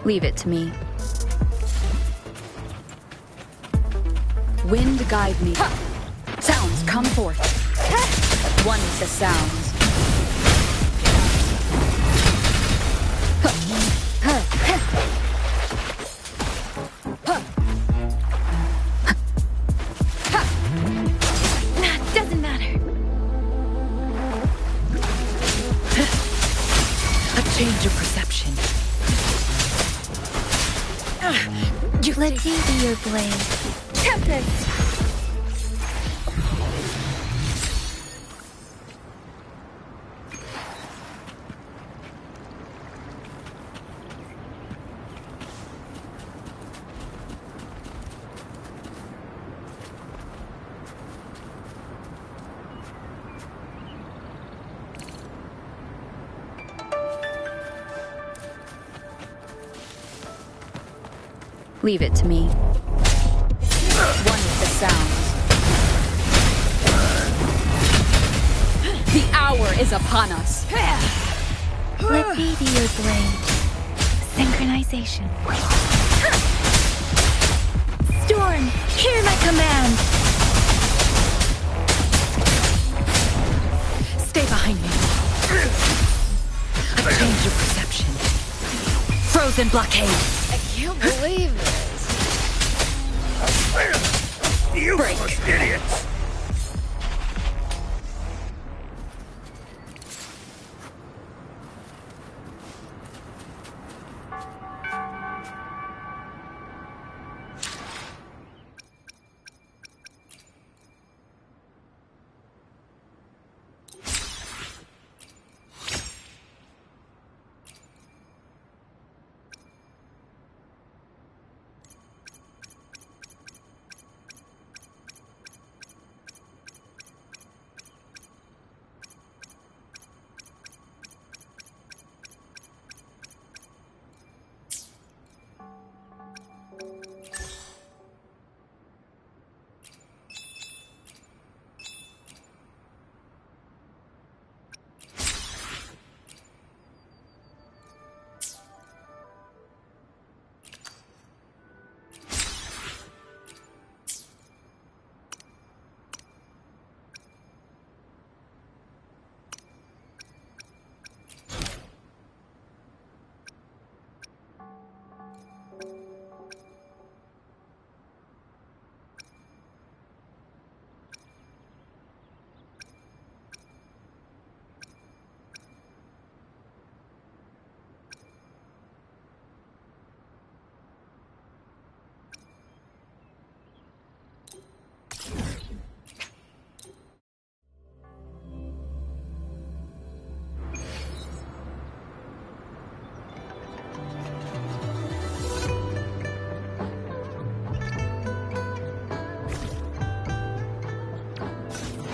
Leave it to me. Wind guide me. Sounds come forth. One with the sounds. Doesn't matter. A change of perception. Let me be your blade. Tempest! Leave it to me. One with the sounds. The hour is upon us. Let me be your blade. Synchronization. Storm, hear my command. Stay behind me. A change of perception. Frozen blockade. I can't believe this. You Break. idiots!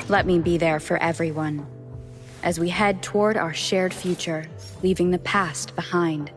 Let me be there for everyone, as we head toward our shared future, leaving the past behind.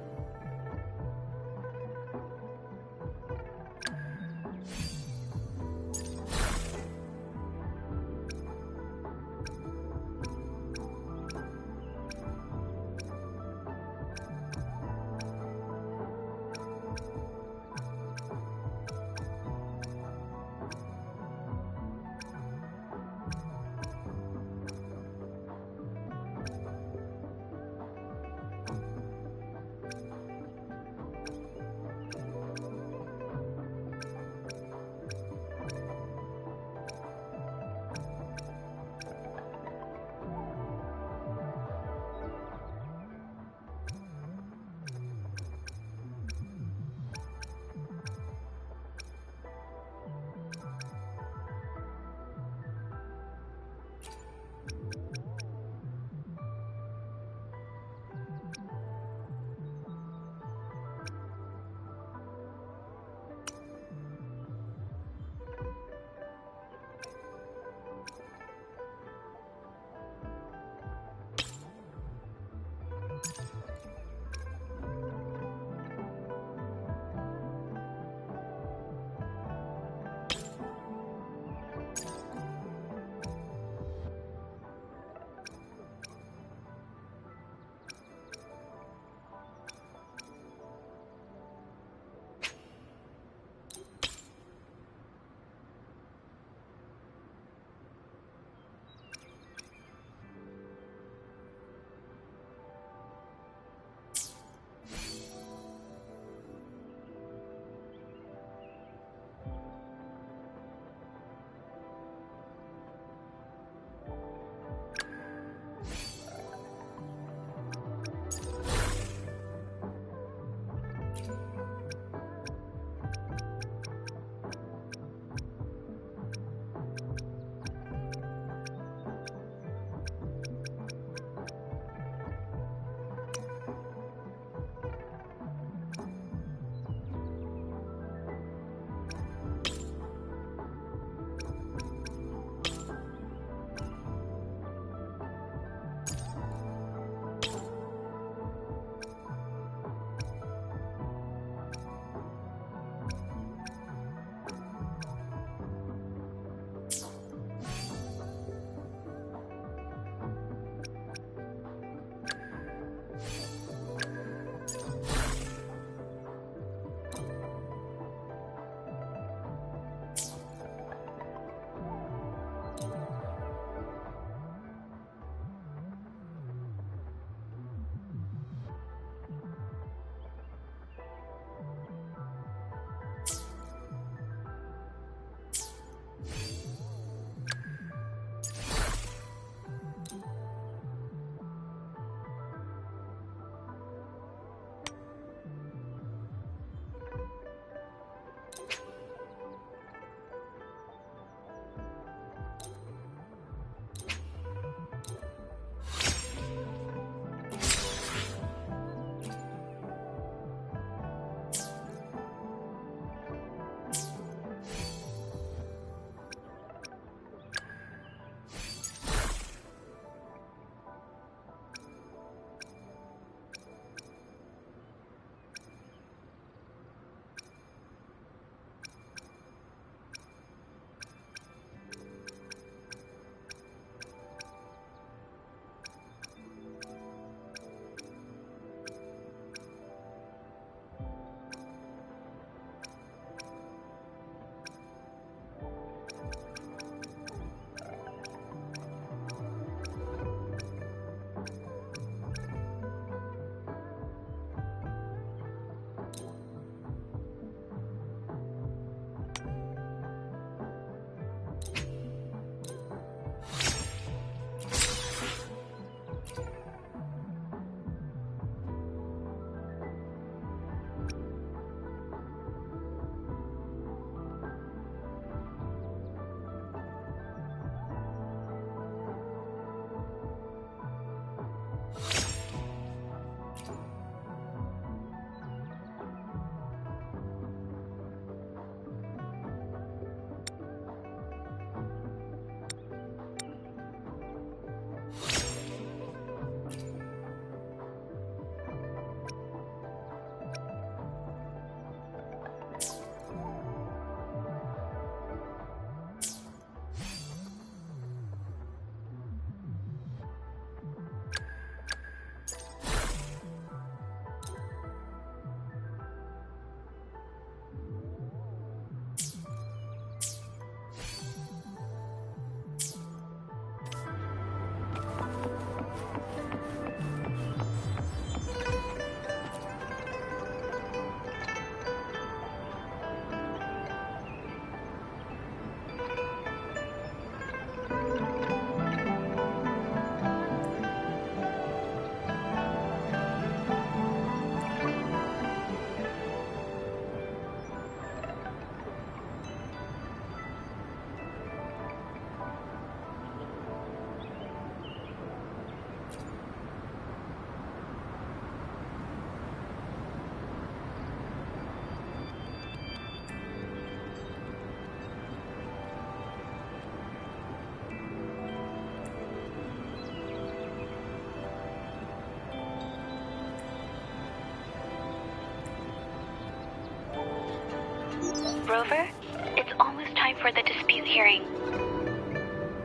Rover, it's almost time for the dispute hearing.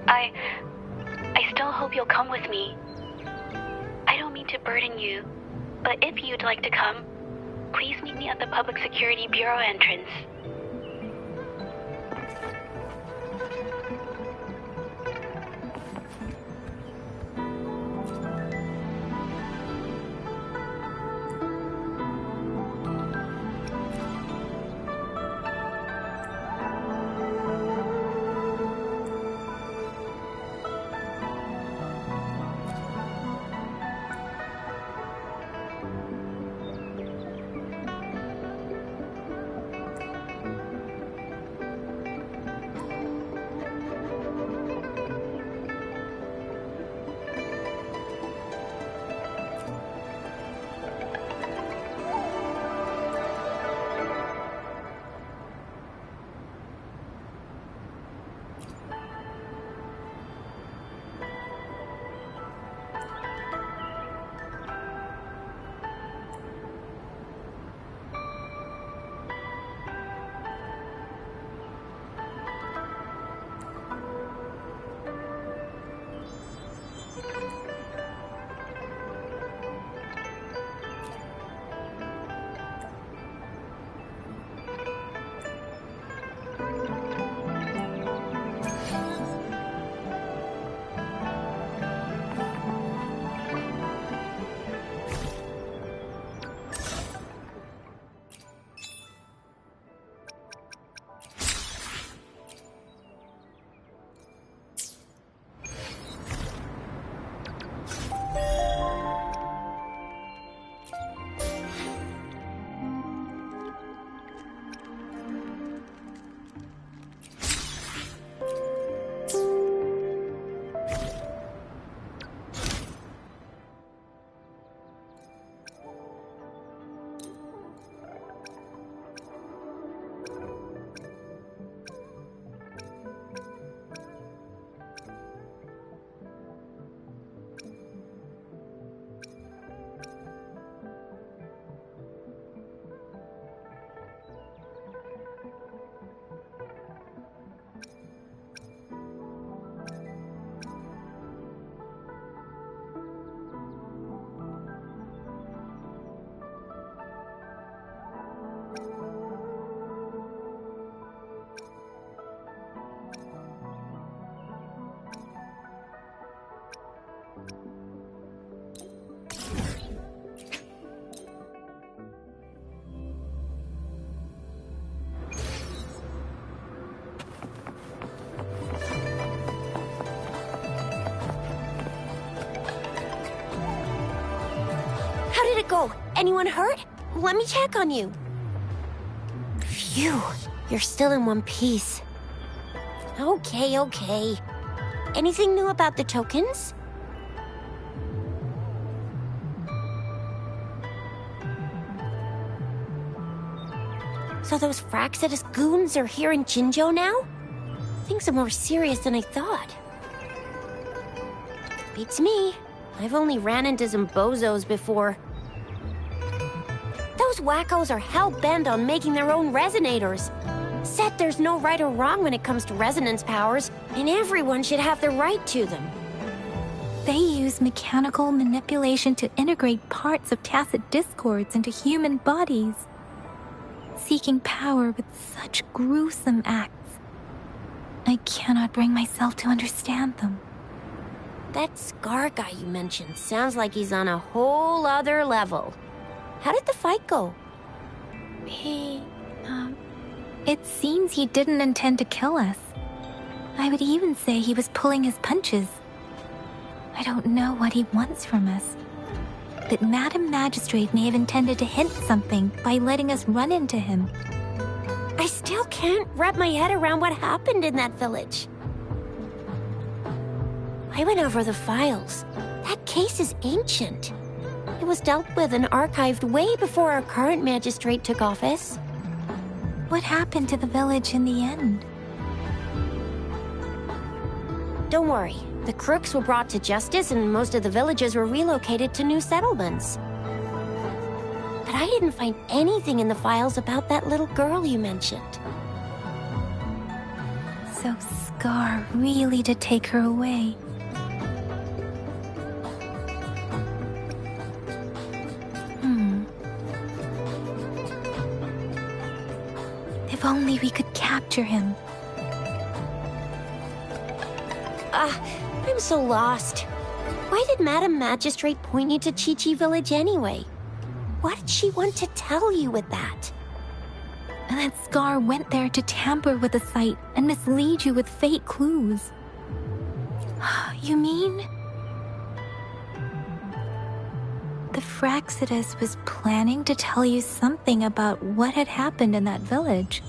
I still hope you'll come with me. I don't mean to burden you, but if you'd like to come, please meet me at the Public Security Bureau entrance. Go. Anyone hurt? Let me check on you. Phew. You're still in one piece. Okay. Anything new about the tokens? So those Fraxidus goons are here in Jinzhou now? Things are more serious than I thought. Beats me. I've only ran into some bozos before. Those wackos are hell-bent on making their own resonators. Said there's no right or wrong when it comes to resonance powers, and everyone should have the right to them. They use mechanical manipulation to integrate parts of tacit discords into human bodies, seeking power with such gruesome acts. I cannot bring myself to understand them. That Scar guy you mentioned sounds like he's on a whole other level. How did the fight go? It seems he didn't intend to kill us. I would even say he was pulling his punches. I don't know what he wants from us. But Madam Magistrate may have intended to hint something by letting us run into him. I still can't wrap my head around what happened in that village. I went over the files. That case is ancient. It was dealt with and archived way before our current magistrate took office. What happened to the village in the end? Don't worry. The crooks were brought to justice and most of the villagers were relocated to new settlements. But I didn't find anything in the files about that little girl you mentioned. So Scar really did take her away. If only we could capture him. I'm so lost. Why did Madam Magistrate point you to Chi-Chi Village anyway? What did she want to tell you with that? And that Scar went there to tamper with the site and mislead you with fake clues. You mean? The Fraxidus was planning to tell you something about what had happened in that village.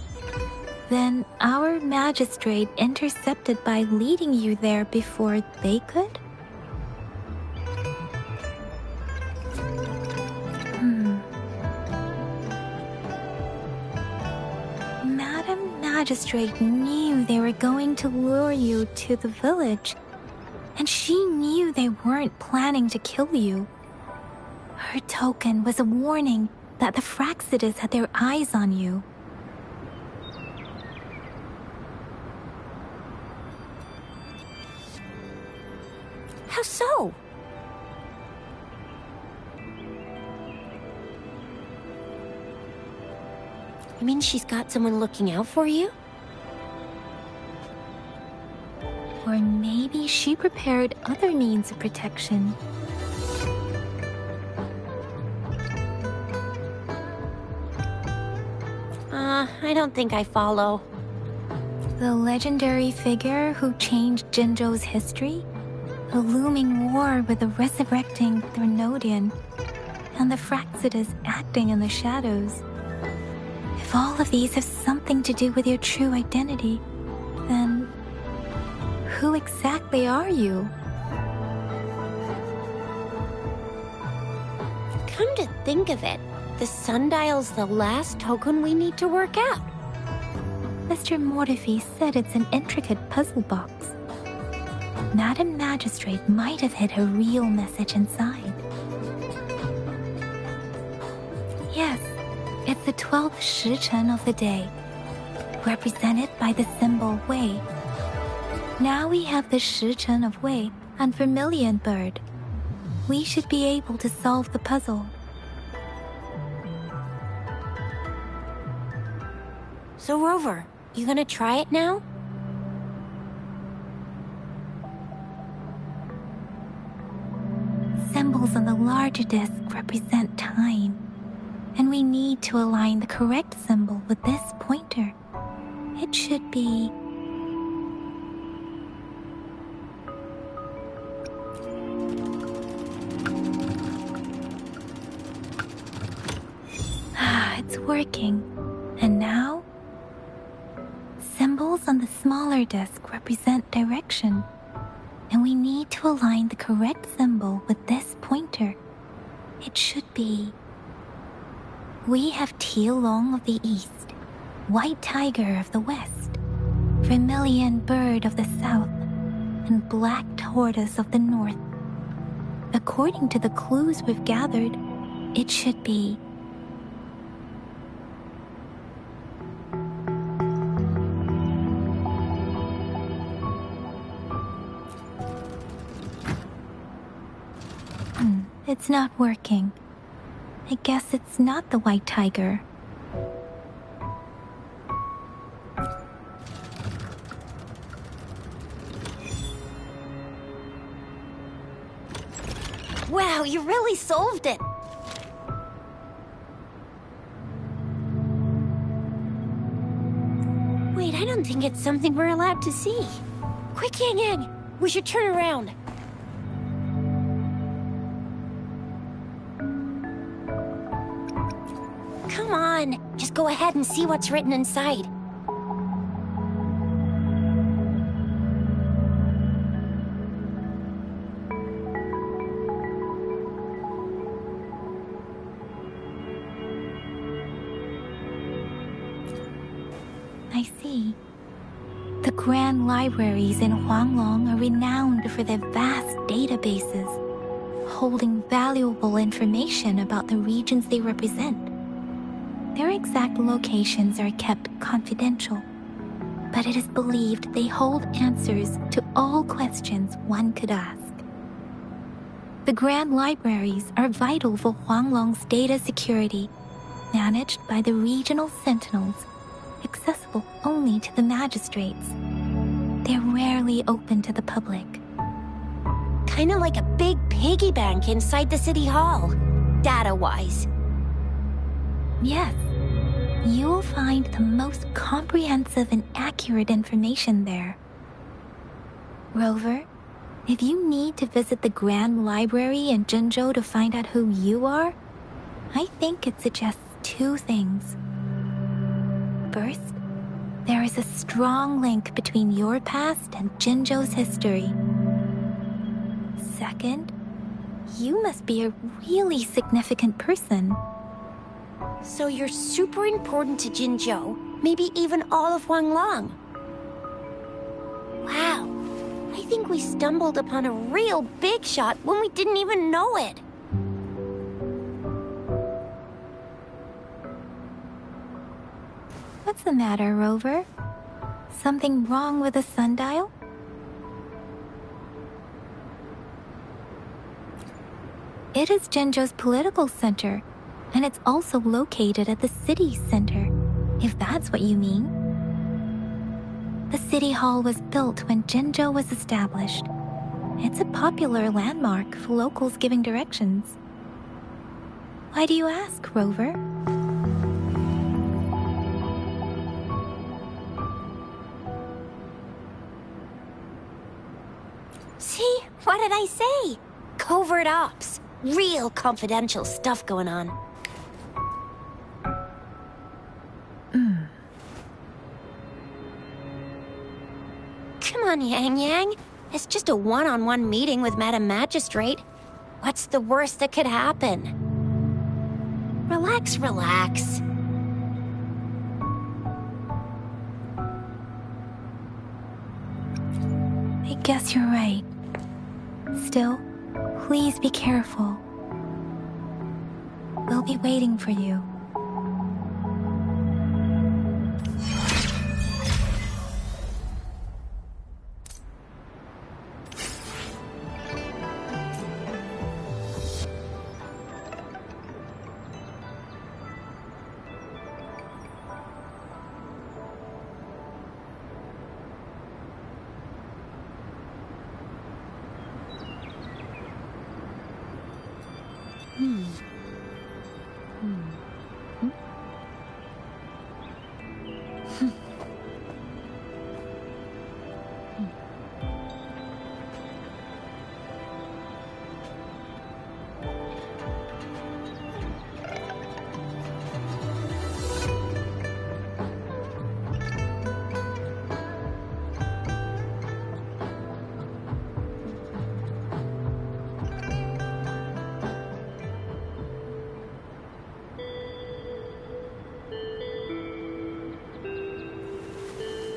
Then our magistrate intercepted by leading you there before they could? Madam Magistrate knew they were going to lure you to the village, and she knew they weren't planning to kill you. Her token was a warning that the Fraxidus had their eyes on you. How so? You mean she's got someone looking out for you? Or maybe she prepared other means of protection. I don't think I follow. The legendary figure who changed Jinzhou's history? A looming war with the resurrecting Threnodian, and the Fraxidus acting in the shadows. If all of these have something to do with your true identity, then who exactly are you? Come to think of it, the sundial's the last token we need to work out. Mr. Mortefi said it's an intricate puzzle box. Madam Magistrate might have hid a real message inside. Yes, it's the 12th Shichen of the day, represented by the symbol Wei. Now we have the Shichen of Wei and Vermilion Bird. We should be able to solve the puzzle. So Rover, you gonna try it now? Symbols on the larger disc represent time, and we need to align the correct symbol with this pointer. It should be... it's working. And now? Symbols on the smaller disc represent direction, and we need to align the correct symbol with this pointer. It should be... We have Tielong of the east, White Tiger of the west, Vermilion Bird of the south, and Black Tortoise of the north. According to the clues we've gathered, it should be... It's not working. I guess it's not the White Tiger. Wow, you really solved it! Wait, I don't think it's something we're allowed to see. Quick, Yang Yang! We should turn around. Come on, just go ahead and see what's written inside. I see. The grand libraries in Huanglong are renowned for their vast databases, holding valuable information about the regions they represent. Their exact locations are kept confidential, but it is believed they hold answers to all questions one could ask. The Grand Libraries are vital for Huanglong's data security, managed by the regional sentinels, accessible only to the magistrates. They're rarely open to the public. Kinda like a big piggy bank inside the city hall, data-wise. Yes, you will find the most comprehensive and accurate information there. Rover, if you need to visit the Grand Library in Jinzhou to find out who you are, I think it suggests two things. First, there is a strong link between your past and Jinzhou's history. Second, you must be a really significant person. So you're super important to Jinzhou, maybe even all of Huanglong. Wow, I think we stumbled upon a real big shot when we didn't even know it. What's the matter, Rover? Something wrong with the sundial? It is Jinzhou's political center, and it's also located at the city center, if that's what you mean. The city hall was built when Jinzhou was established. It's a popular landmark for locals giving directions. Why do you ask, Rover? See? What did I say? Covert ops. Real confidential stuff going on. Come on, Yang Yang. It's just a one-on-one meeting with Madam Magistrate. What's the worst that could happen? Relax, relax. I guess you're right. Still, please be careful. We'll be waiting for you.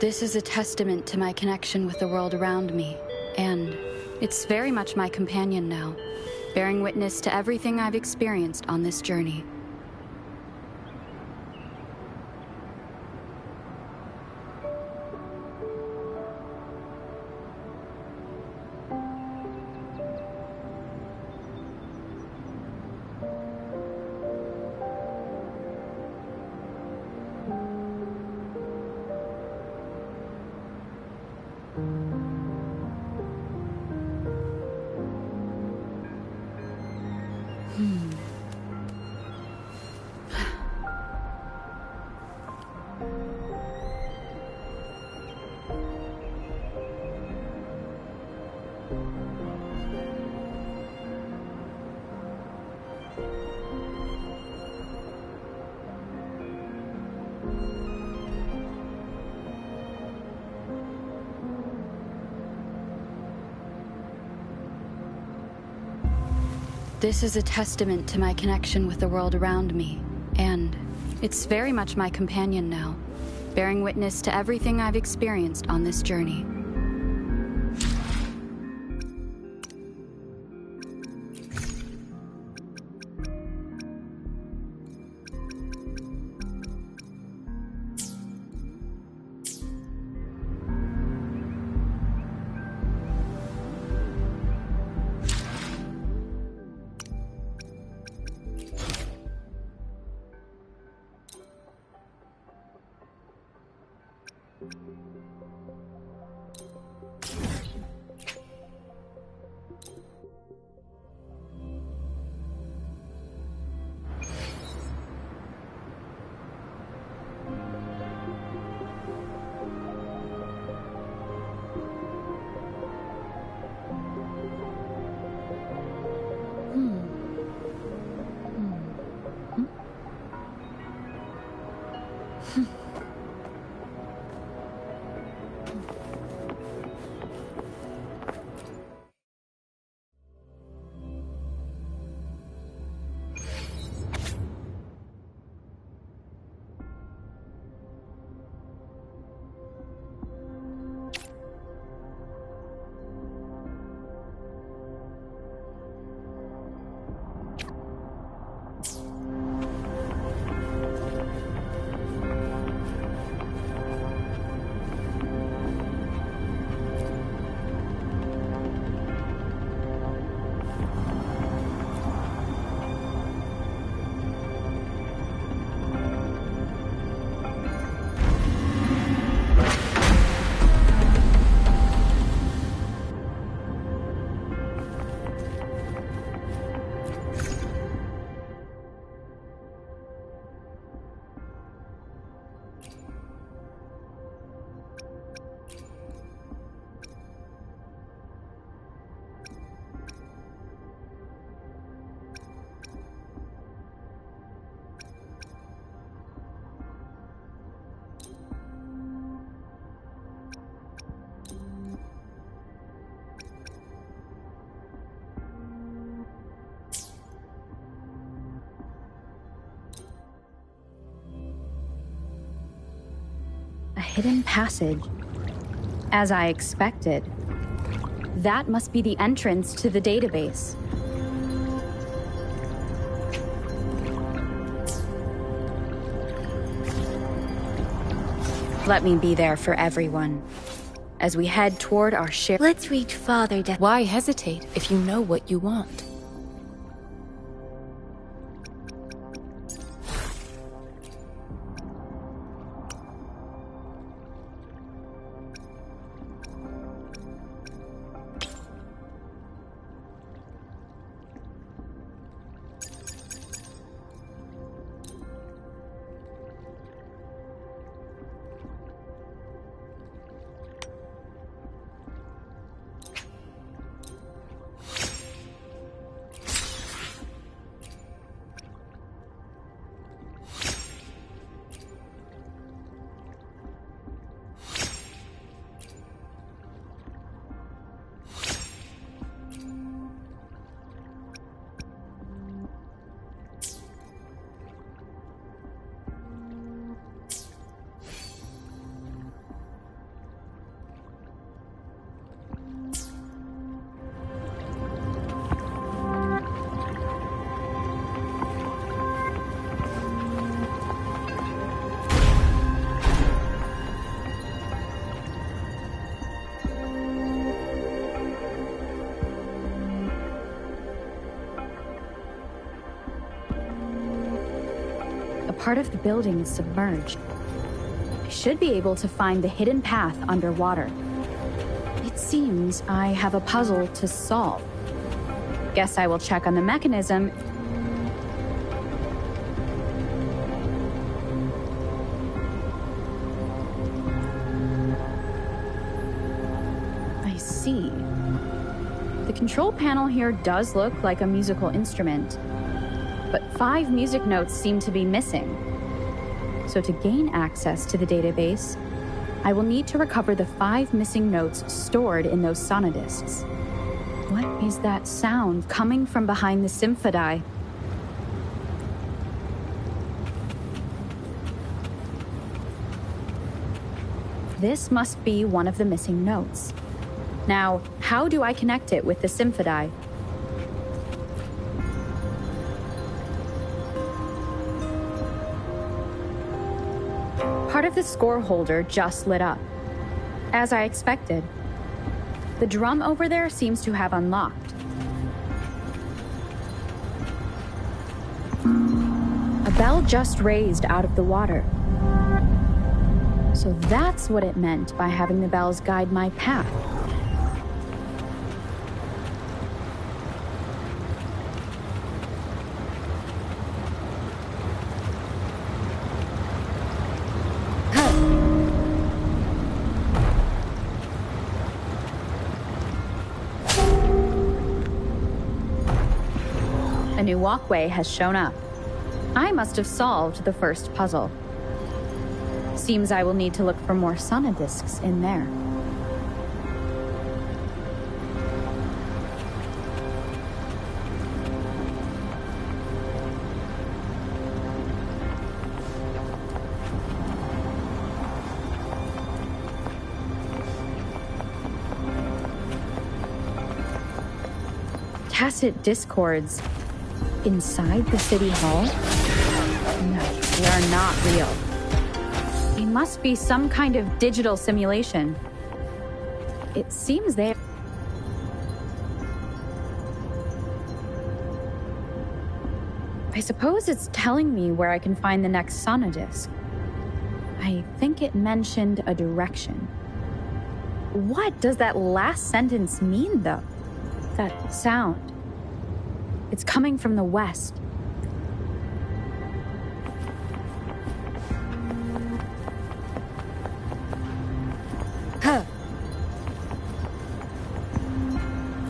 This is a testament to my connection with the world around me, and it's very much my companion now, bearing witness to everything I've experienced on this journey. This is a testament to my connection with the world around me, and it's very much my companion now, bearing witness to everything I've experienced on this journey. A hidden passage. As I expected. That must be the entrance to the database. Let me be there for everyone. As we head toward our shared... Let's reach farther down. Why hesitate if you know what you want? Part of the building is submerged. I should be able to find the hidden path underwater. It seems I have a puzzle to solve. Guess I will check on the mechanism. I see. The control panel here does look like a musical instrument. But 5 music notes seem to be missing. So to gain access to the database, I will need to recover the 5 missing notes stored in those sonodiscs. What is that sound coming from behind the symphodi? This must be one of the missing notes. Now, how do I connect it with the symphodi? Part of the score holder just lit up. As I expected. The drum over there seems to have unlocked. A bell just raised out of the water. So that's what it meant by having the bells guide my path. A new walkway has shown up. I must have solved the first puzzle. Seems I will need to look for more sonodiscs in there. Tacit discords inside the city hall? No, they are not real. They must be some kind of digital simulation. It seems they... I suppose it's telling me where I can find the next sonodisc. I think it mentioned a direction. What does that last sentence mean, though? That sound. It's coming from the west. Huh.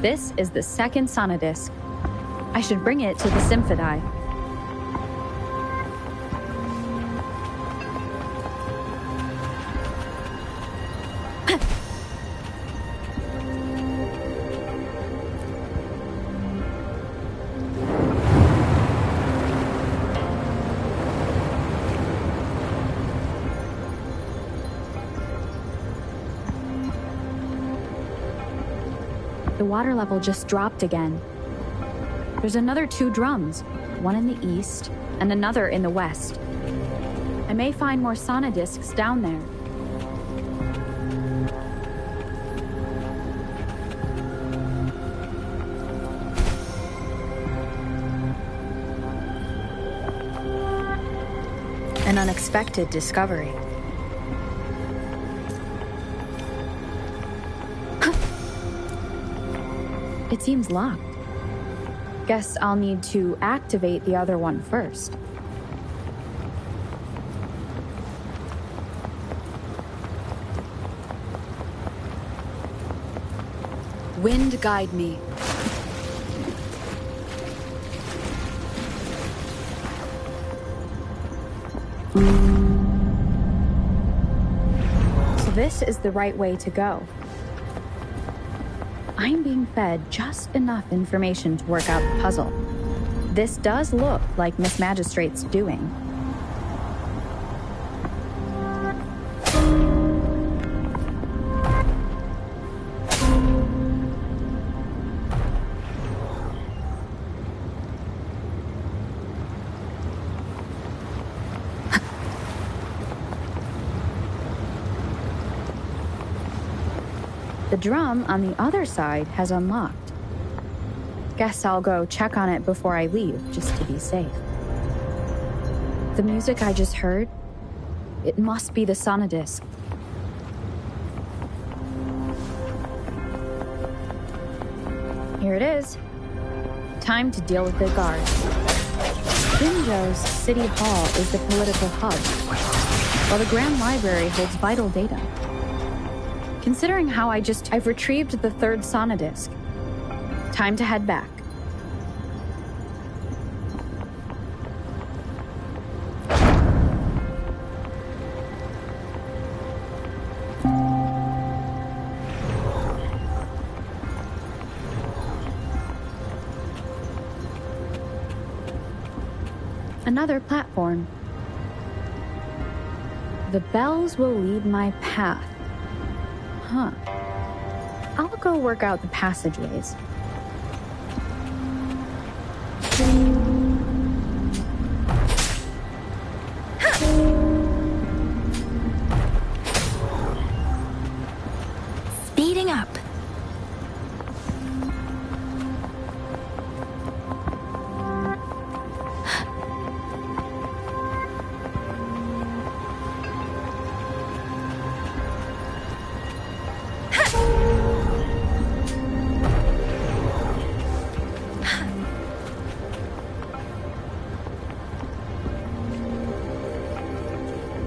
This is the second sonodisc. I should bring it to the Symphodi. The water level just dropped again. There's another 2 drums, one in the east and another in the west. I may find more sonodiscs down there. An unexpected discovery. It seems locked. Guess I'll need to activate the other one first. Wind guide me. So this is the right way to go. I'm being fed just enough information to work out the puzzle. This does look like Miss Magistrate's doing. The drum on the other side has unlocked. Guess I'll go check on it before I leave, just to be safe. The music I just heard, it must be the sonodisc. Here it is. Time to deal with the guard. Jinzhou's City Hall is the political hub, while the Grand Library holds vital data. Considering how I've retrieved the 3rd sonodisc. Time to head back. Another platform. The bells will lead my path. Huh. I'll go work out the passageways. Speeding up.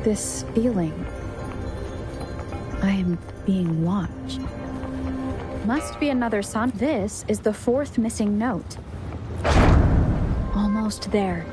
This feeling. I am being watched. Must be another son. This is the fourth missing note. Almost there.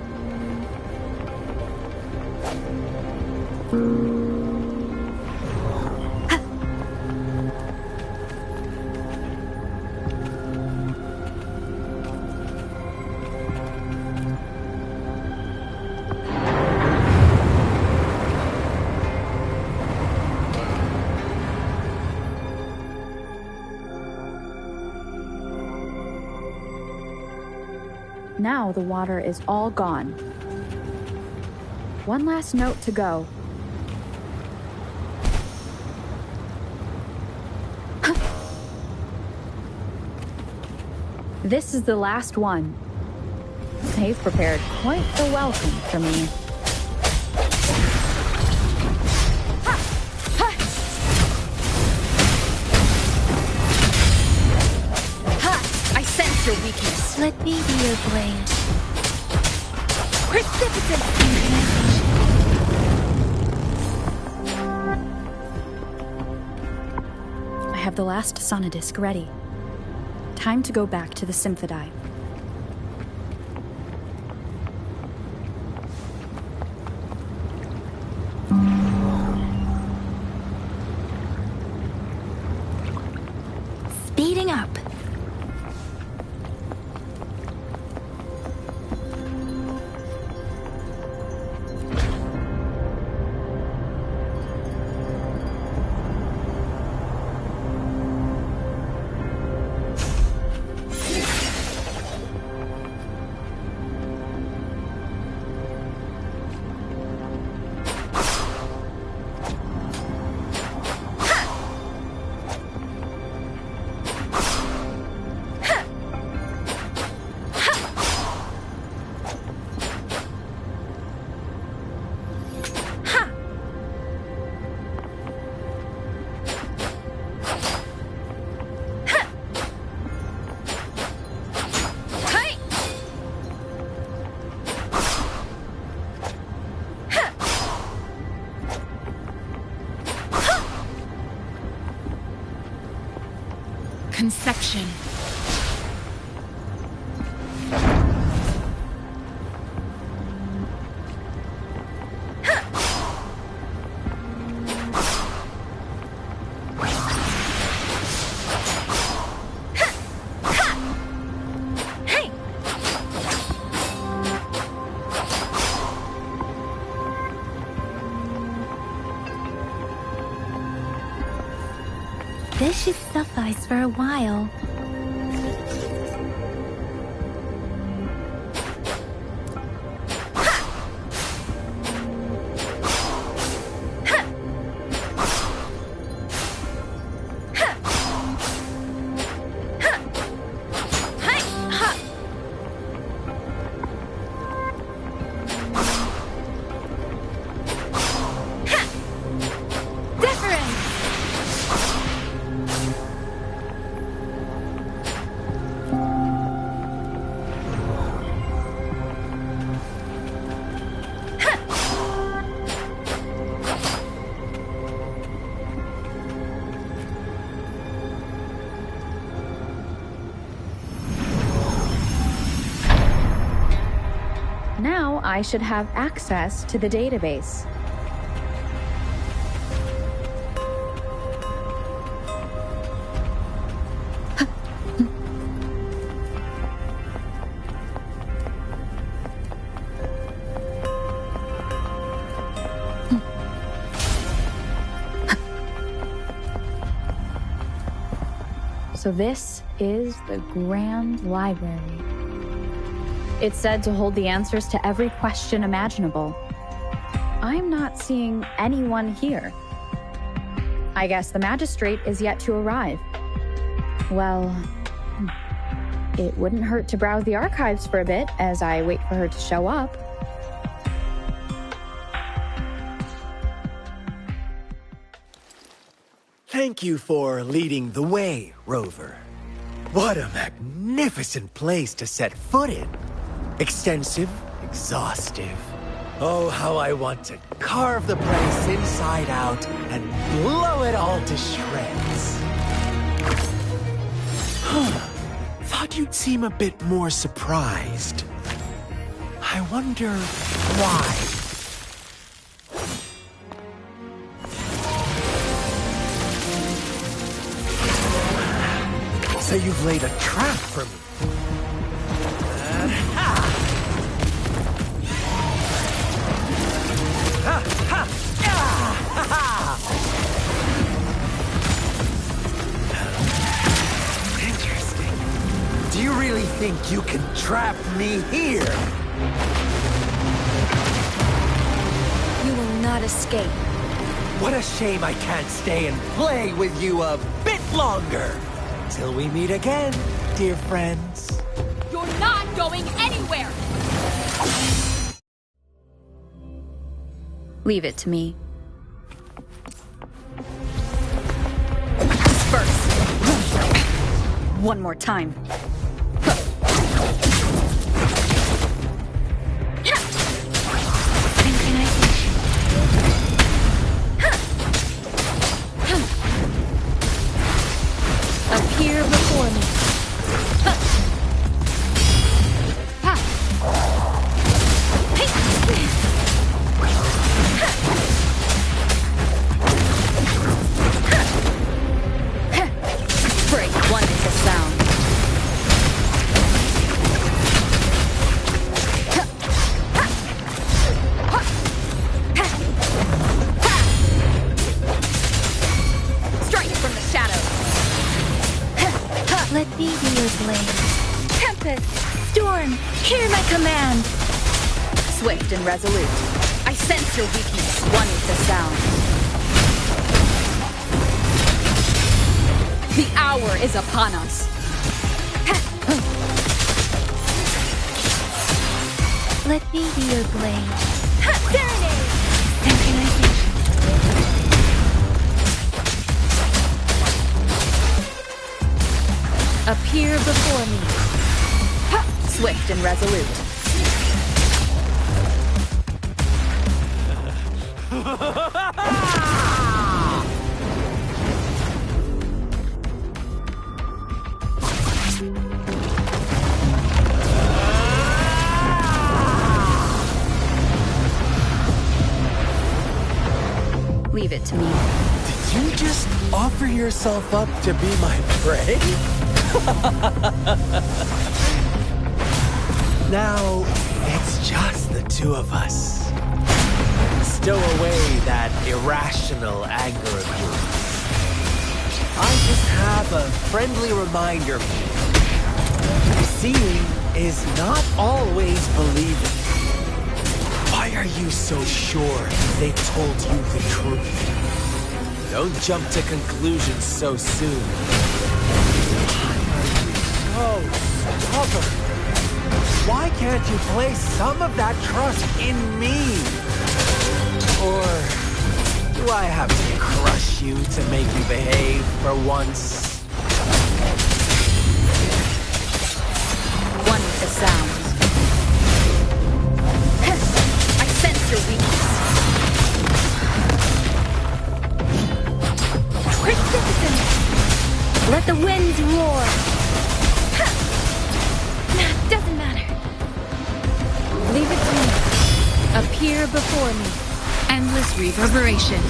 Now the water is all gone. One last note to go. This is the last one. They've prepared quite the welcome for me. I sense your weakness. Let me be your blade. Precipitate! I have the last sonodisc ready. Time to go back to the Symphodi. Speeding up. Conception. This should suffice for a while. Now I should have access to the database. So this is the Grand Library. It's said to hold the answers to every question imaginable. I'm not seeing anyone here. I guess the magistrate is yet to arrive. Well, it wouldn't hurt to browse the archives for a bit as I wait for her to show up. Thank you for leading the way, Rover. What a magnificent place to set foot in. Extensive, exhaustive, Oh, how I want to carve the place inside out and blow it all to shreds. Thought you'd seem a bit more surprised. I wonder why. So you've laid a trap for me. Interesting. Do you really think you can trap me here? You will not escape. What a shame I can't stay and play with you a bit longer. Till we meet again, dear friends. You're not going anywhere! Leave it to me. First. One more time. Appear before me. Break one with the sound. Strike from the shadows. Let me be your blade. Tempest, storm, hear my command. Swift and resolute. I sense your weakness. One with the sound. The hour is upon us. Let me be your blade. Serenade! Synchronization. Appear before me. Swift and resolute. Leave it to me. Did you just offer yourself up to be my prey? Now, it's just the two of us. Stow away that irrational anger of yours. I just have a friendly reminder for you. Seeing is not always believing. Why are you so sure they told you the truth? Don't jump to conclusions so soon. Why are you so stubborn? Why can't you place some of that trust in me? Or do I have to crush you to make you behave for once? One with the sound. I sense your weakness. Persistence! Let the winds roar! Doesn't matter. Leave it to me. Appear before me. Endless reverberation.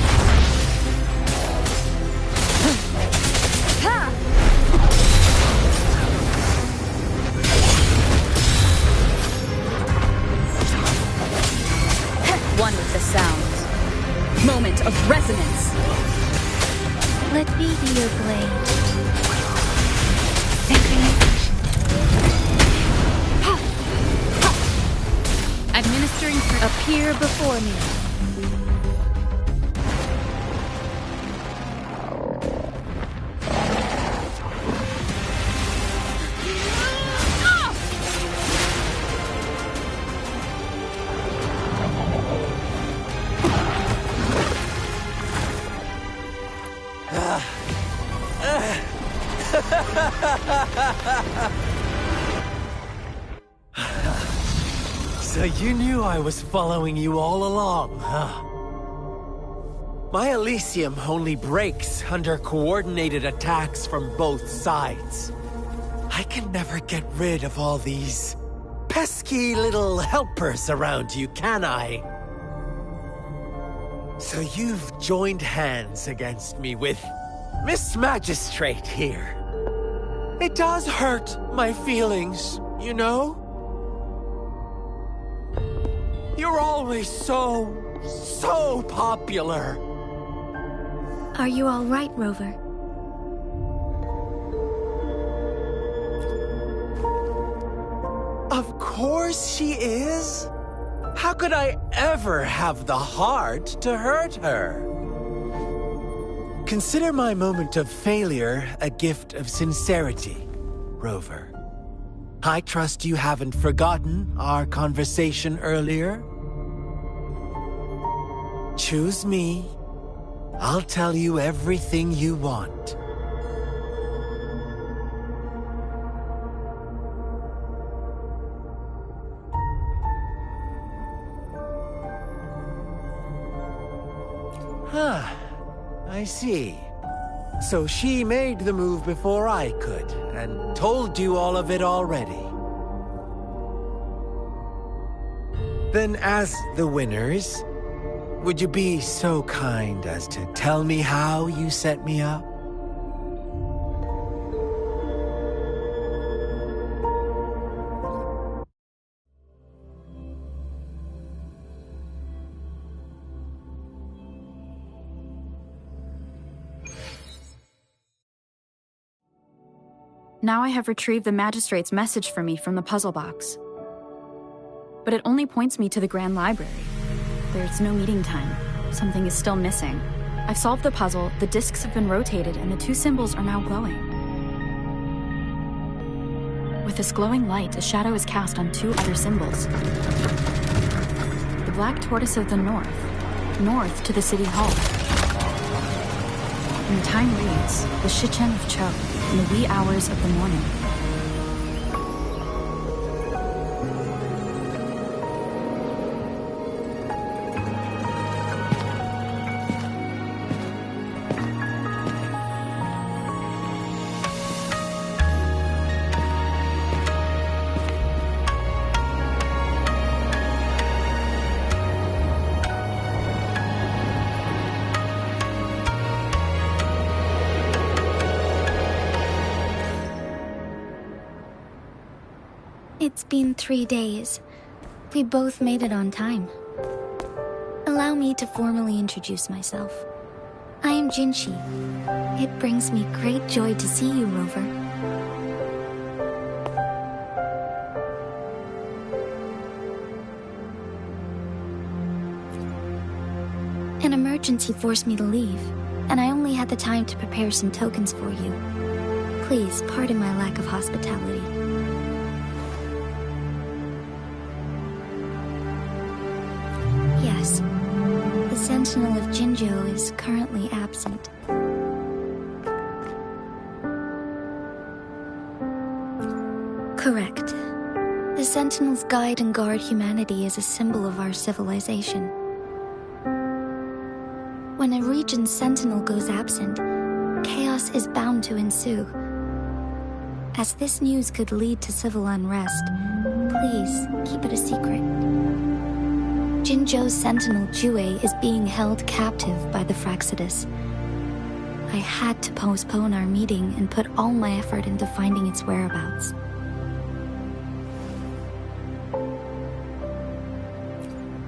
One with the sounds. Moment of resonance. Let me be your blade. Synchronization. Administering for appear before me. So you knew I was following you all along, huh? My Elysium only breaks under coordinated attacks from both sides. I can never get rid of all these pesky little helpers around you, can I? So you've joined hands against me with Miss Magistrate here. It does hurt my feelings, you know? You're always so popular. Are you all right, Rover? Of course she is. How could I ever have the heart to hurt her? Consider my moment of failure a gift of sincerity, Rover. I trust you haven't forgotten our conversation earlier. Choose me. I'll tell you everything you want. Huh. I see. So she made the move before I could, and told you all of it already. Then as the winners, would you be so kind as to tell me how you set me up? Now I have retrieved the Magistrate's message for me from the puzzle box. But it only points me to the Grand Library. There's no meeting time. Something is still missing. I've solved the puzzle, the discs have been rotated, and the two symbols are now glowing. With this glowing light, a shadow is cast on two other symbols. The black tortoise of the north to the city hall. And the time reads, the Shichen of Cho, in the wee hours of the morning. It's been 3 days. We both made it on time. Allow me to formally introduce myself. I am Jinshi. It brings me great joy to see you, Rover. An emergency forced me to leave, and I only had the time to prepare some tokens for you. Please pardon my lack of hospitality. Yes, the Sentinel of Jinzhou is currently absent. Correct. The Sentinels guide and guard humanity as a symbol of our civilization. When a region's Sentinel goes absent, chaos is bound to ensue. As this news could lead to civil unrest, please keep it a secret. Jinzhou's Sentinel Jue is being held captive by the Fraxidus. I had to postpone our meeting and put all my effort into finding its whereabouts.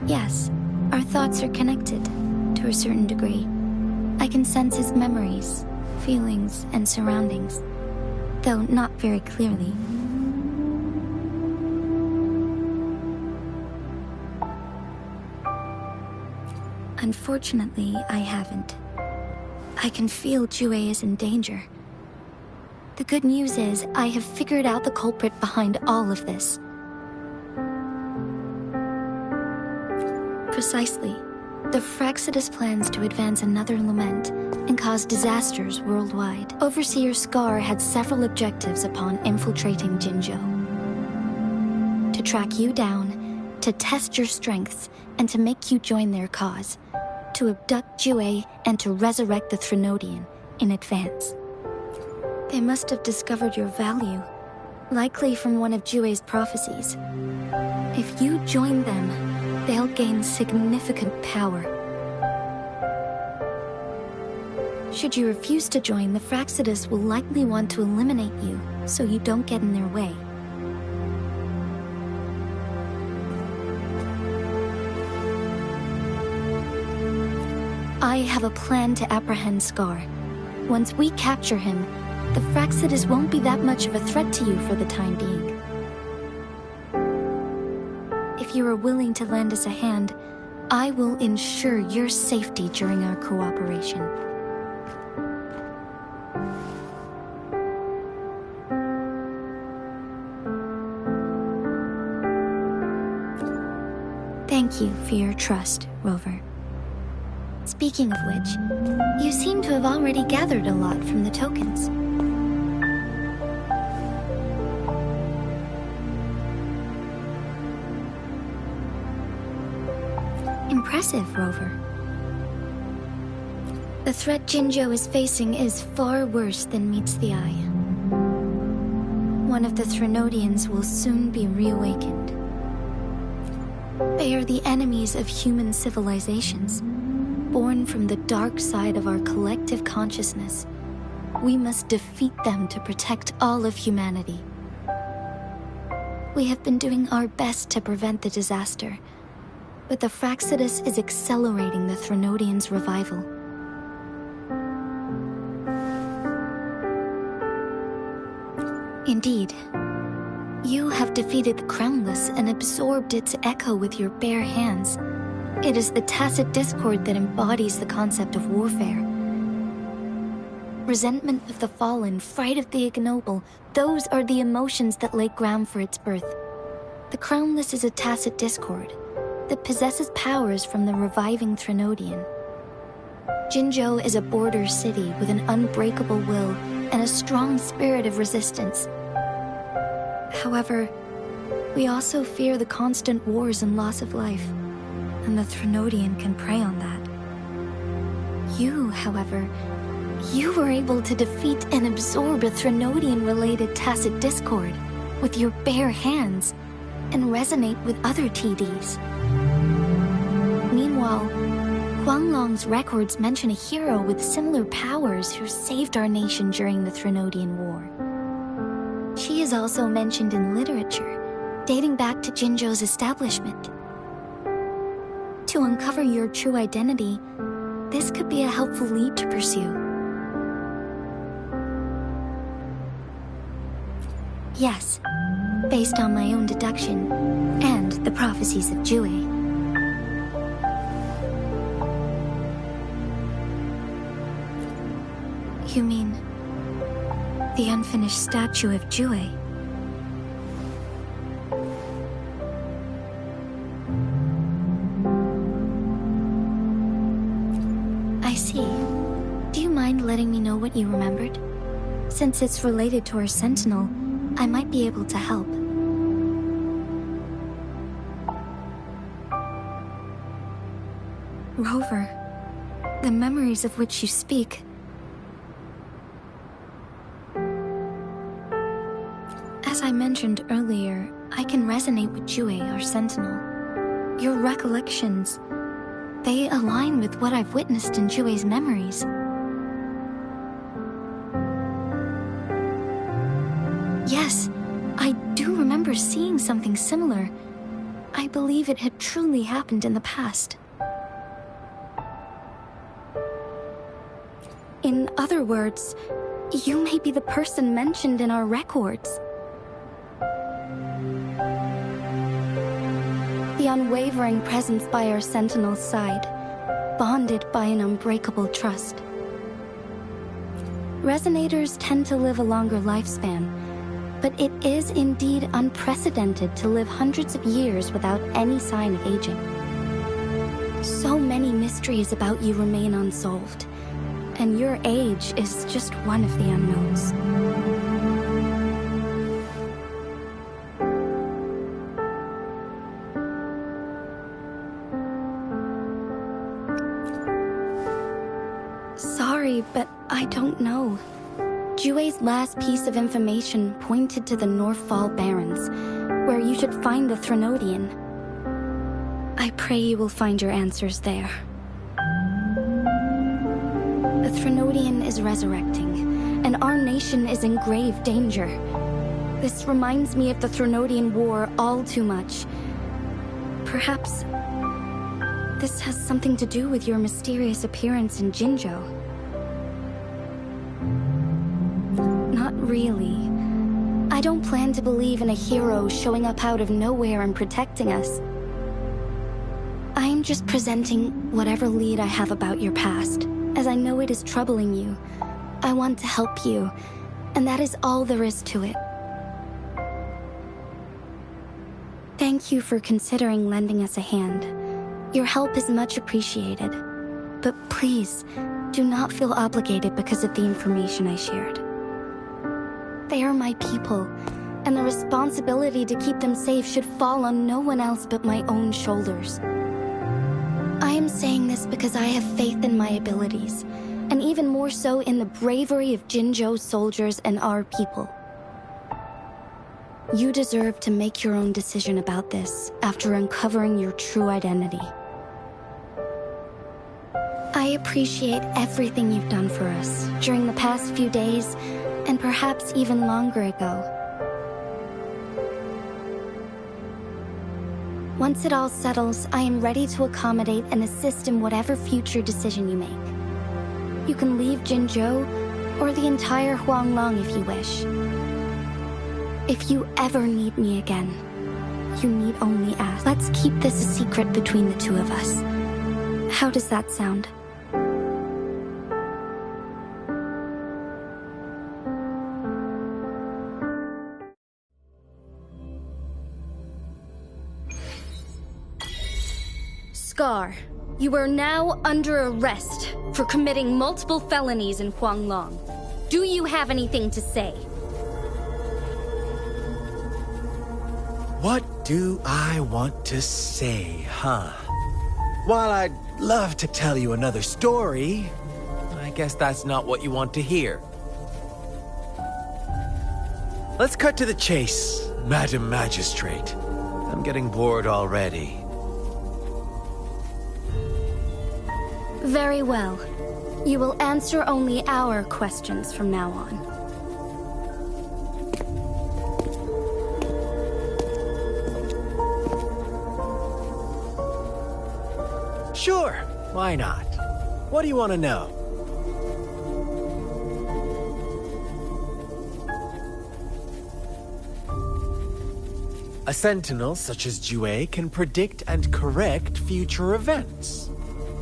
Yes, our thoughts are connected, to a certain degree. I can sense his memories, feelings, and surroundings, though not very clearly. Unfortunately, I haven't. I can feel Jue is in danger. The good news is, I have figured out the culprit behind all of this. Precisely. The Fraxidus plans to advance another lament and cause disasters worldwide. Overseer Scar had several objectives upon infiltrating Jinzhou. To track you down to test your strengths and to make you join their cause, to abduct Jue and to resurrect the Threnodian in advance. They must have discovered your value, likely from one of Jue's prophecies. If you join them, they'll gain significant power. Should you refuse to join, the Fraxidus will likely want to eliminate you, so you don't get in their way. I have a plan to apprehend Scar. Once we capture him, the Fraxidus won't be that much of a threat to you for the time being. If you are willing to lend us a hand, I will ensure your safety during our cooperation. Thank you for your trust, Rover. Speaking of which, you seem to have already gathered a lot from the tokens. Impressive, Rover. The threat Jinzhou is facing is far worse than meets the eye. One of the Threnodians will soon be reawakened. They are the enemies of human civilizations, born from the dark side of our collective consciousness. We must defeat them to protect all of humanity. We have been doing our best to prevent the disaster, but the Fraxidus is accelerating the Threnodians' revival. Indeed, you have defeated the Crownless and absorbed its echo with your bare hands. It is the tacit discord that embodies the concept of warfare. Resentment of the fallen, fright of the ignoble, those are the emotions that lay ground for its birth. The Crownless is a tacit discord that possesses powers from the reviving Threnodian. Jinzhou is a border city with an unbreakable will and a strong spirit of resistance. However, we also fear the constant wars and loss of life, and the Threnodian can prey on that. You, however, you were able to defeat and absorb a Threnodian-related tacit discord with your bare hands and resonate with other TDs. Meanwhile, Huanglong's records mention a hero with similar powers who saved our nation during the Threnodian War. She is also mentioned in literature, dating back to Jinzhou's establishment. To uncover your true identity, this could be a helpful lead to pursue. Yes, based on my own deduction, and the prophecies of Jue. You mean the unfinished statue of Jue? I see. Do you mind letting me know what you remembered? Since it's related to our sentinel, I might be able to help. Rover, the memories of which you speak. As I mentioned earlier, I can resonate with Jue, our sentinel. Your recollections, they align with what I've witnessed in Jue's memories. Yes, I do remember seeing something similar. I believe it had truly happened in the past. In other words, you may be the person mentioned in our records. The unwavering presence by our sentinel's side, bonded by an unbreakable trust. Resonators tend to live a longer lifespan, but it is indeed unprecedented to live hundreds of years without any sign of aging. So many mysteries about you remain unsolved, and your age is just one of the unknowns. sorry, but I don't know. Jue's last piece of information pointed to the Northfall Barrens, where you should find the Threnodian. I pray you will find your answers there. The Threnodian is resurrecting, and our nation is in grave danger. This reminds me of the Threnodian War all too much. Perhaps this has something to do with your mysterious appearance in Jinzhou. Not really. I don't plan to believe in a hero showing up out of nowhere and protecting us. I'm just presenting whatever lead I have about your past, as I know it is troubling you. I want to help you, and that is all there is to it. Thank you for considering lending us a hand. Your help is much appreciated. But please, do not feel obligated because of the information I shared. They are my people, and the responsibility to keep them safe should fall on no one else but my own shoulders. I am saying this because I have faith in my abilities, and even more so in the bravery of Jinzhou's soldiers and our people. You deserve to make your own decision about this after uncovering your true identity. I appreciate everything you've done for us during the past few days, and perhaps even longer ago. Once it all settles, I am ready to accommodate and assist in whatever future decision you make. You can leave Jinzhou or the entire Huanglong if you wish. If you ever need me again, you need only ask. Let's keep this a secret between the two of us. How does that sound? Scar, you are now under arrest for committing multiple felonies in Huanglong. Do you have anything to say? What do I want to say, huh? While I'd love to tell you another story, I guess that's not what you want to hear. Let's cut to the chase, Madam Magistrate. I'm getting bored already. Very well. You will answer only our questions from now on. Sure, why not? What do you want to know? A sentinel such as Jue can predict and correct future events.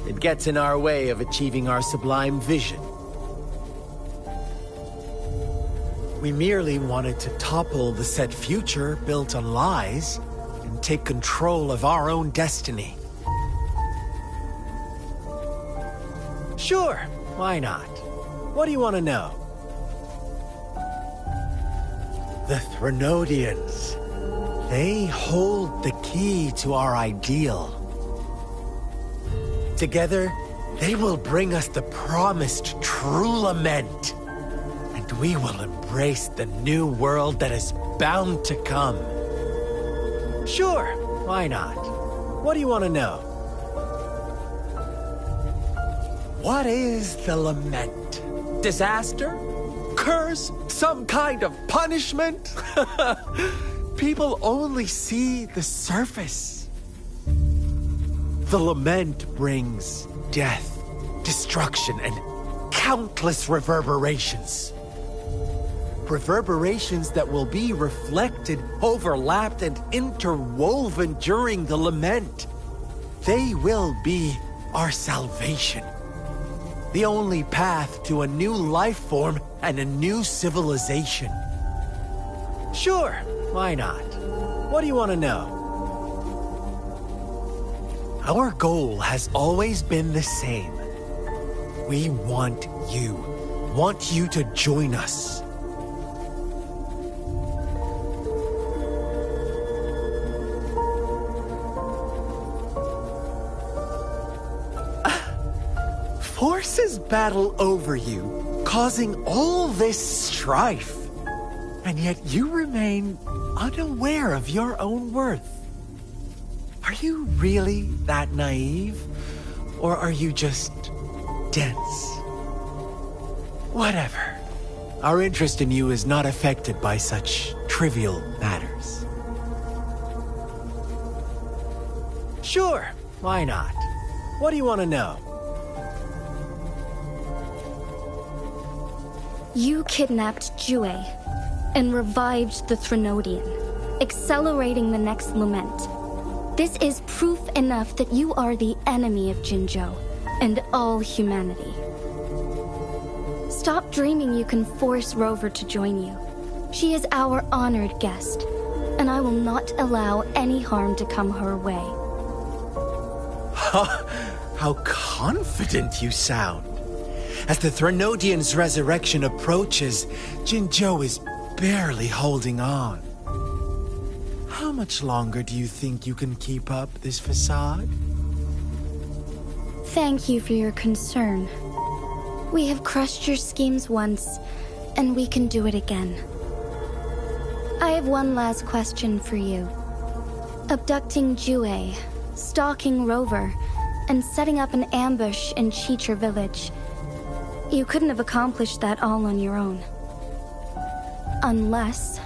It gets in our way of achieving our sublime vision. We merely wanted to topple the set future built on lies and take control of our own destiny. Sure, why not? What do you want to know? The Threnodians. They hold the key to our ideal. Together, they will bring us the promised true lament. And we will embrace the new world that is bound to come. Sure, why not? What do you want to know? What is the lament? Disaster? Curse? Some kind of punishment? People only see the surface. The lament brings death, destruction, and countless reverberations. Reverberations that will be reflected, overlapped, and interwoven during the lament. They will be our salvation. The only path to a new life form and a new civilization. Sure, why not? What do you want to know? Our goal has always been the same. We want you to join us. forces battle over you, causing all this strife. And yet you remain unaware of your own worth. Are you really that naive? Or are you just dense? Whatever. Our interest in you is not affected by such trivial matters. Sure, why not? What do you want to know? You kidnapped Jue and revived the Threnodian, accelerating the next lament. This is proof enough that you are the enemy of Jinzhou and all humanity. Stop dreaming you can force Rover to join you. She is our honored guest, and I will not allow any harm to come her way. How confident you sound. As the Threnodian's resurrection approaches, Jinzhou is barely holding on. How much longer do you think you can keep up this facade? Thank you for your concern. We have crushed your schemes once, and we can do it again. I have one last question for you. Abducting Jue, stalking Rover, and setting up an ambush in Chicha village. You couldn't have accomplished that all on your own. Unless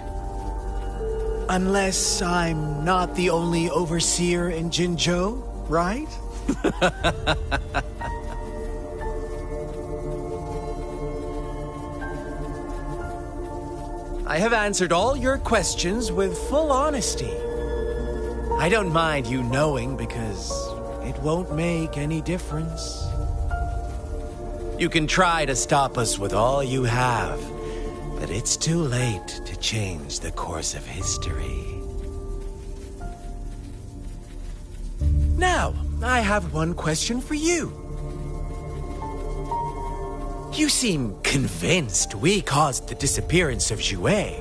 I'm not the only overseer in Jinzhou, right? I have answered all your questions with full honesty. I don't mind you knowing because it won't make any difference. You can try to stop us with all you have, but it's too late to change the course of history. Now, I have one question for you. You seem convinced we caused the disappearance of Jue.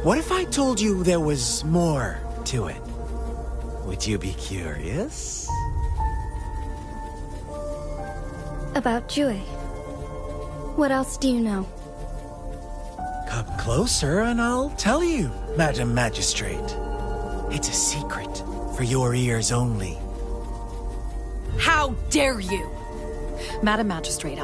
What if I told you there was more to it? Would you be curious? about Jue. What else do you know? Come closer and I'll tell you, Madam Magistrate. It's a secret for your ears only. How dare you! Madam Magistrate,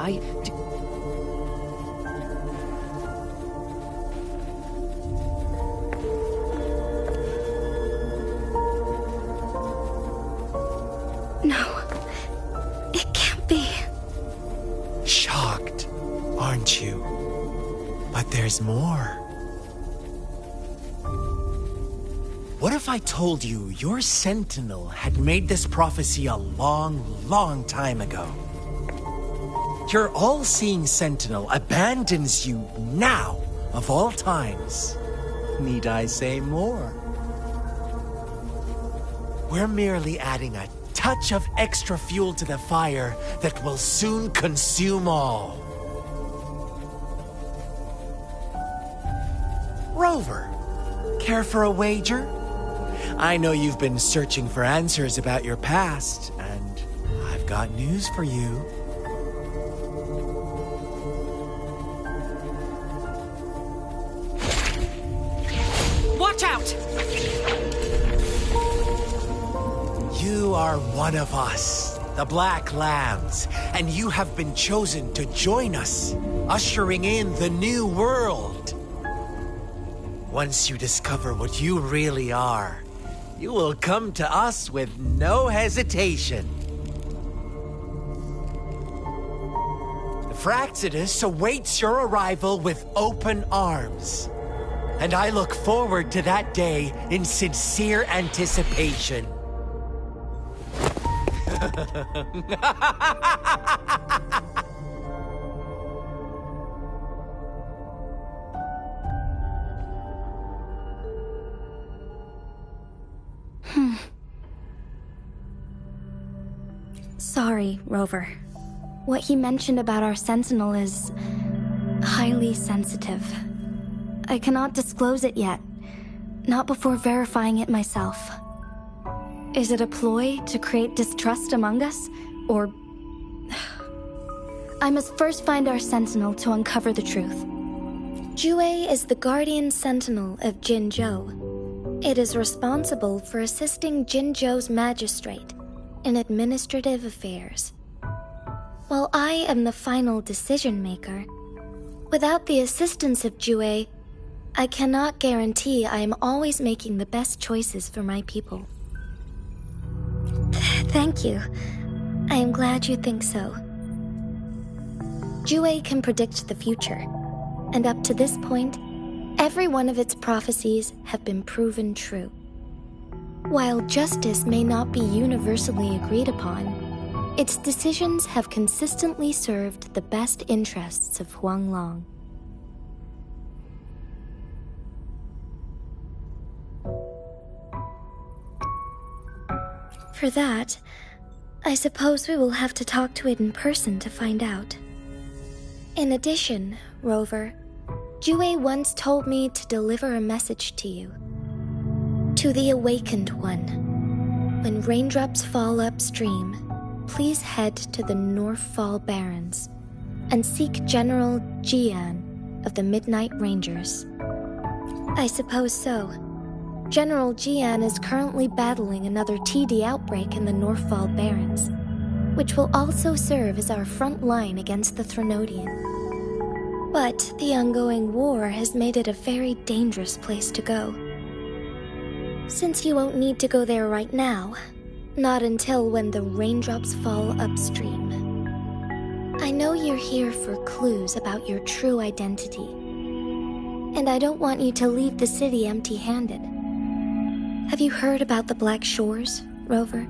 No. It can't be. Shocked, aren't you? But there's more. What if I told you your sentinel had made this prophecy a long, long time ago? Your all-seeing sentinel abandons you now, of all times. Need I say more? We're merely adding a touch of extra fuel to the fire that will soon consume all. Rover, care for a wager? I know you've been searching for answers about your past, and I've got news for you. watch out! You are one of us, the Black Lambs, and you have been chosen to join us, ushering in the new world. Once you discover what you really are, you will come to us with no hesitation. The Fraxidus awaits your arrival with open arms. And I look forward to that day in sincere anticipation. Sorry, Rover. What he mentioned about our sentinel is highly sensitive. I cannot disclose it yet, not before verifying it myself. Is it a ploy to create distrust among us, or I must first find our sentinel to uncover the truth. Jue is the guardian sentinel of Jinzhou. It is responsible for assisting Jinzhou's magistrate in administrative affairs. While I am the final decision maker, without the assistance of Jue, I cannot guarantee I am always making the best choices for my people. Thank you. I am glad you think so. Jue can predict the future, and up to this point, every one of its prophecies have been proven true. While justice may not be universally agreed upon, its decisions have consistently served the best interests of Huanglong. For that, I suppose we will have to talk to it in person to find out. In addition, Rover, Jue once told me to deliver a message to you. To the Awakened One. When raindrops fall upstream, please head to the Northfall Barrens and seek General Jian of the Midnight Rangers. I suppose so. General Jian is currently battling another TD outbreak in the Northfall Barrens, which will also serve as our front line against the Threnodian. But the ongoing war has made it a very dangerous place to go. Since you won't need to go there right now, not until when the raindrops fall upstream. I know you're here for clues about your true identity, and I don't want you to leave the city empty-handed. Have you heard about the Black Shores, Rover?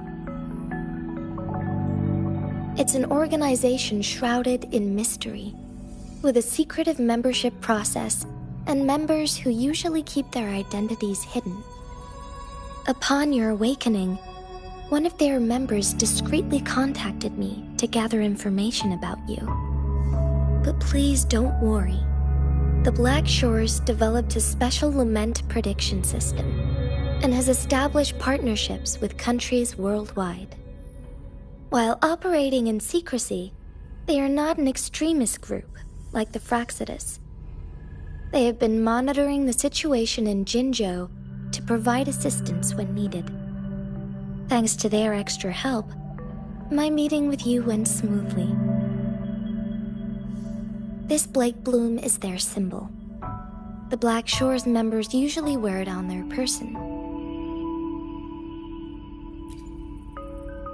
It's an organization shrouded in mystery, with a secretive membership process and members who usually keep their identities hidden. Upon your awakening, one of their members discreetly contacted me to gather information about you. But please don't worry. The Black Shores developed a special lament prediction system and has established partnerships with countries worldwide. While operating in secrecy, they are not an extremist group like the Fraxidus. They have been monitoring the situation in Jinzhou to provide assistance when needed. Thanks to their extra help, my meeting with you went smoothly. This Blake Bloom is their symbol. The Black Shores members usually wear it on their person.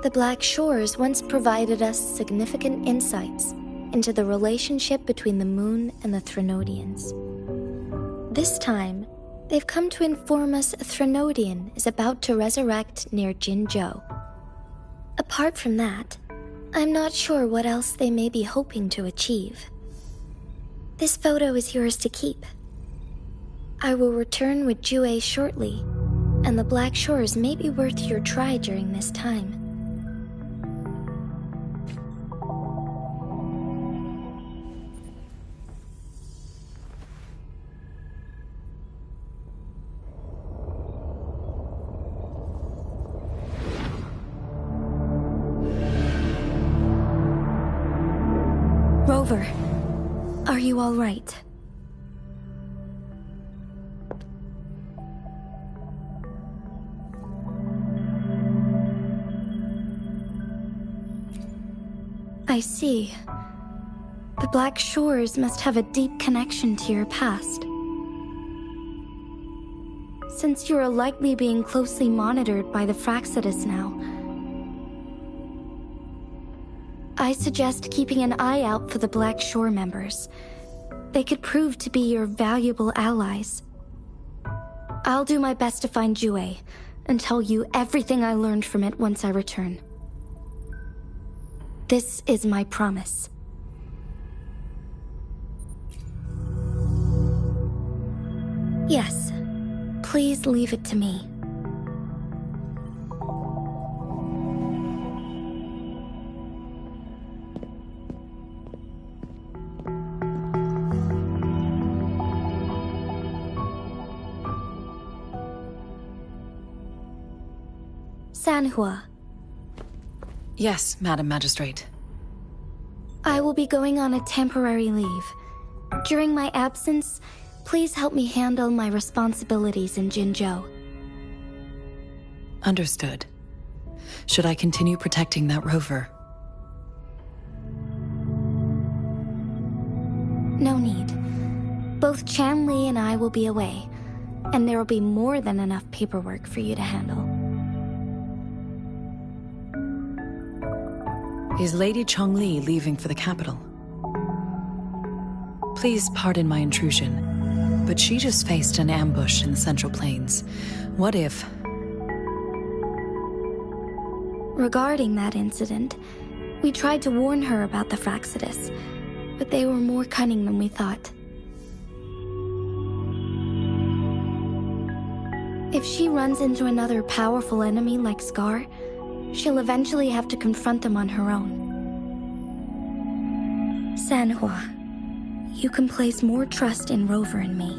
The Black Shores once provided us significant insights into the relationship between the moon and the Threnodians. This time, they've come to inform us a Threnodian is about to resurrect near Jinzhou. Apart from that, I'm not sure what else they may be hoping to achieve. This photo is yours to keep. I will return with Jue shortly, and the Black Shores may be worth your try during this time. Rover, are you all right? I see. The Black Shores must have a deep connection to your past. Since you are likely being closely monitored by the Fraxidus now, I suggest keeping an eye out for the Black Shore members. They could prove to be your valuable allies. I'll do my best to find Jue and tell you everything I learned from it once I return. This is my promise. Yes, please leave it to me. Sanhua. Yes, Madam Magistrate. I will be going on a temporary leave. During my absence, please help me handle my responsibilities in Jinzhou. Understood. Should I continue protecting that rover? No need. Both Chan Li and I will be away, and there will be more than enough paperwork for you to handle. Is Lady Chongli leaving for the capital? Please pardon my intrusion, but she just faced an ambush in the Central Plains. What if... Regarding that incident, we tried to warn her about the Fraxidus, but they were more cunning than we thought. If she runs into another powerful enemy like Scar, she'll eventually have to confront them on her own. Sanhua, you can place more trust in Rover and me.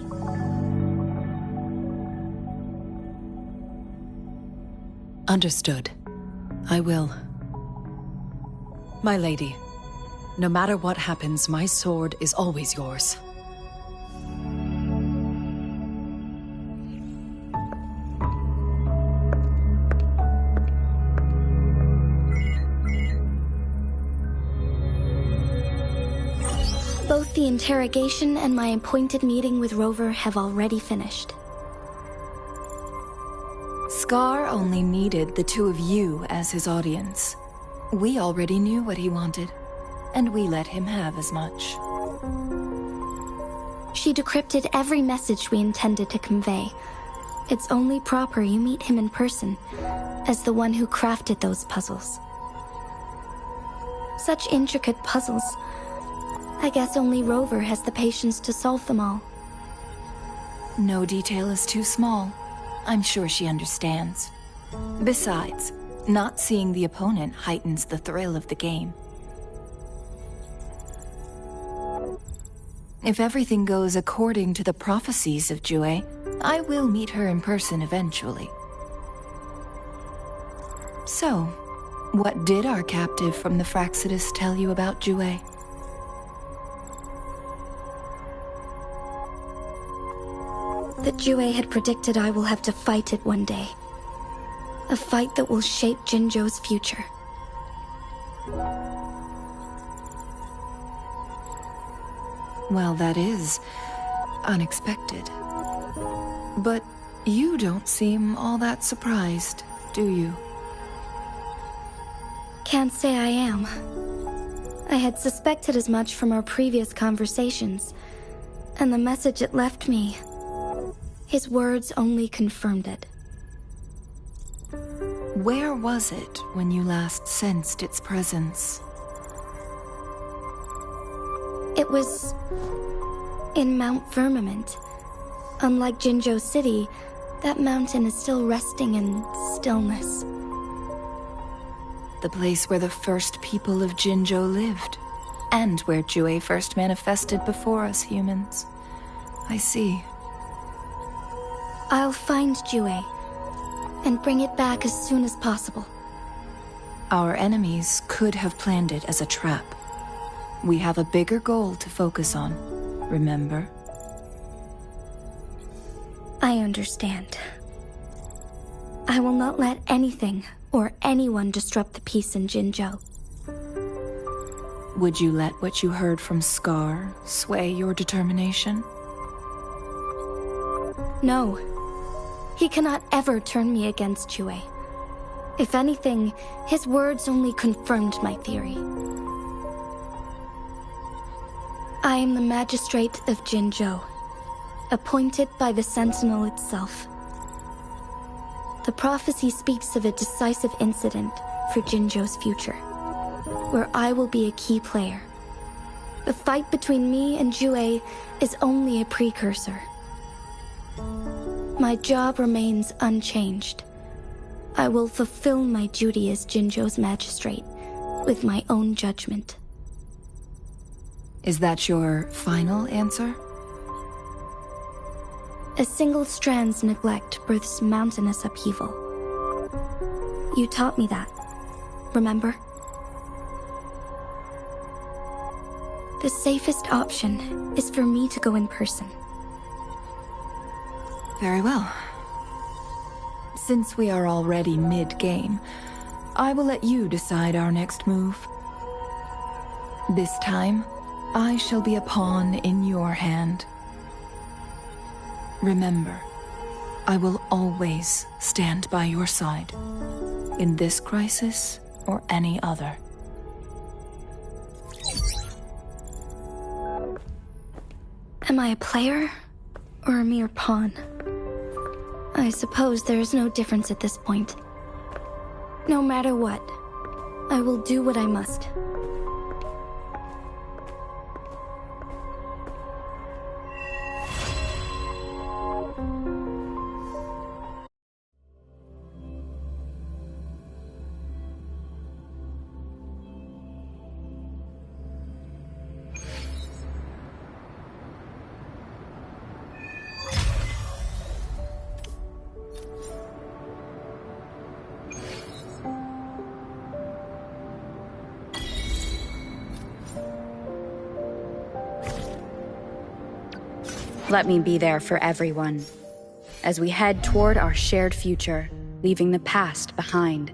Understood. I will. My lady, no matter what happens, my sword is always yours. Both the interrogation and my appointed meeting with Rover have already finished. Scar only needed the two of you as his audience. We already knew what he wanted, and we let him have as much. She decrypted every message we intended to convey. It's only proper you meet him in person, as the one who crafted those puzzles. Such intricate puzzles. I guess only Rover has the patience to solve them all. No detail is too small. I'm sure she understands. Besides, not seeing the opponent heightens the thrill of the game. If everything goes according to the prophecies of Jue, I will meet her in person eventually. So, what did our captive from the Fraxidus tell you about Jue? That Jue had predicted I will have to fight it one day. A fight that will shape Jinzhou's future. Well, that is unexpected. But you don't seem all that surprised, do you? Can't say I am. I had suspected as much from our previous conversations, and the message it left me, his words only confirmed it. Where was it when you last sensed its presence? It was in Mount Firmament. Unlike Jinzhou City, that mountain is still resting in stillness. The place where the first people of Jinzhou lived, and where Jue first manifested before us humans. I see. I'll find Jue and bring it back as soon as possible. Our enemies could have planned it as a trap. We have a bigger goal to focus on, remember? I understand. I will not let anything or anyone disrupt the peace in Jinzhou. Would you let what you heard from Scar sway your determination? No. He cannot ever turn me against Jue. If anything, his words only confirmed my theory. I am the magistrate of Jinzhou, appointed by the Sentinel itself. The prophecy speaks of a decisive incident for Jinzhou's future, where I will be a key player. The fight between me and Jue is only a precursor. My job remains unchanged. I will fulfill my duty as Jinzhou's magistrate with my own judgment. Is that your final answer? A single strand's neglect births mountainous upheaval. You taught me that, remember? The safest option is for me to go in person. Very well. Since we are already mid-game, I will let you decide our next move. This time, I shall be a pawn in your hand. Remember, I will always stand by your side, in this crisis or any other. Am I a player or a mere pawn? I suppose there is no difference at this point. No matter what, I will do what I must. Let me be there for everyone, as we head toward our shared future, leaving the past behind.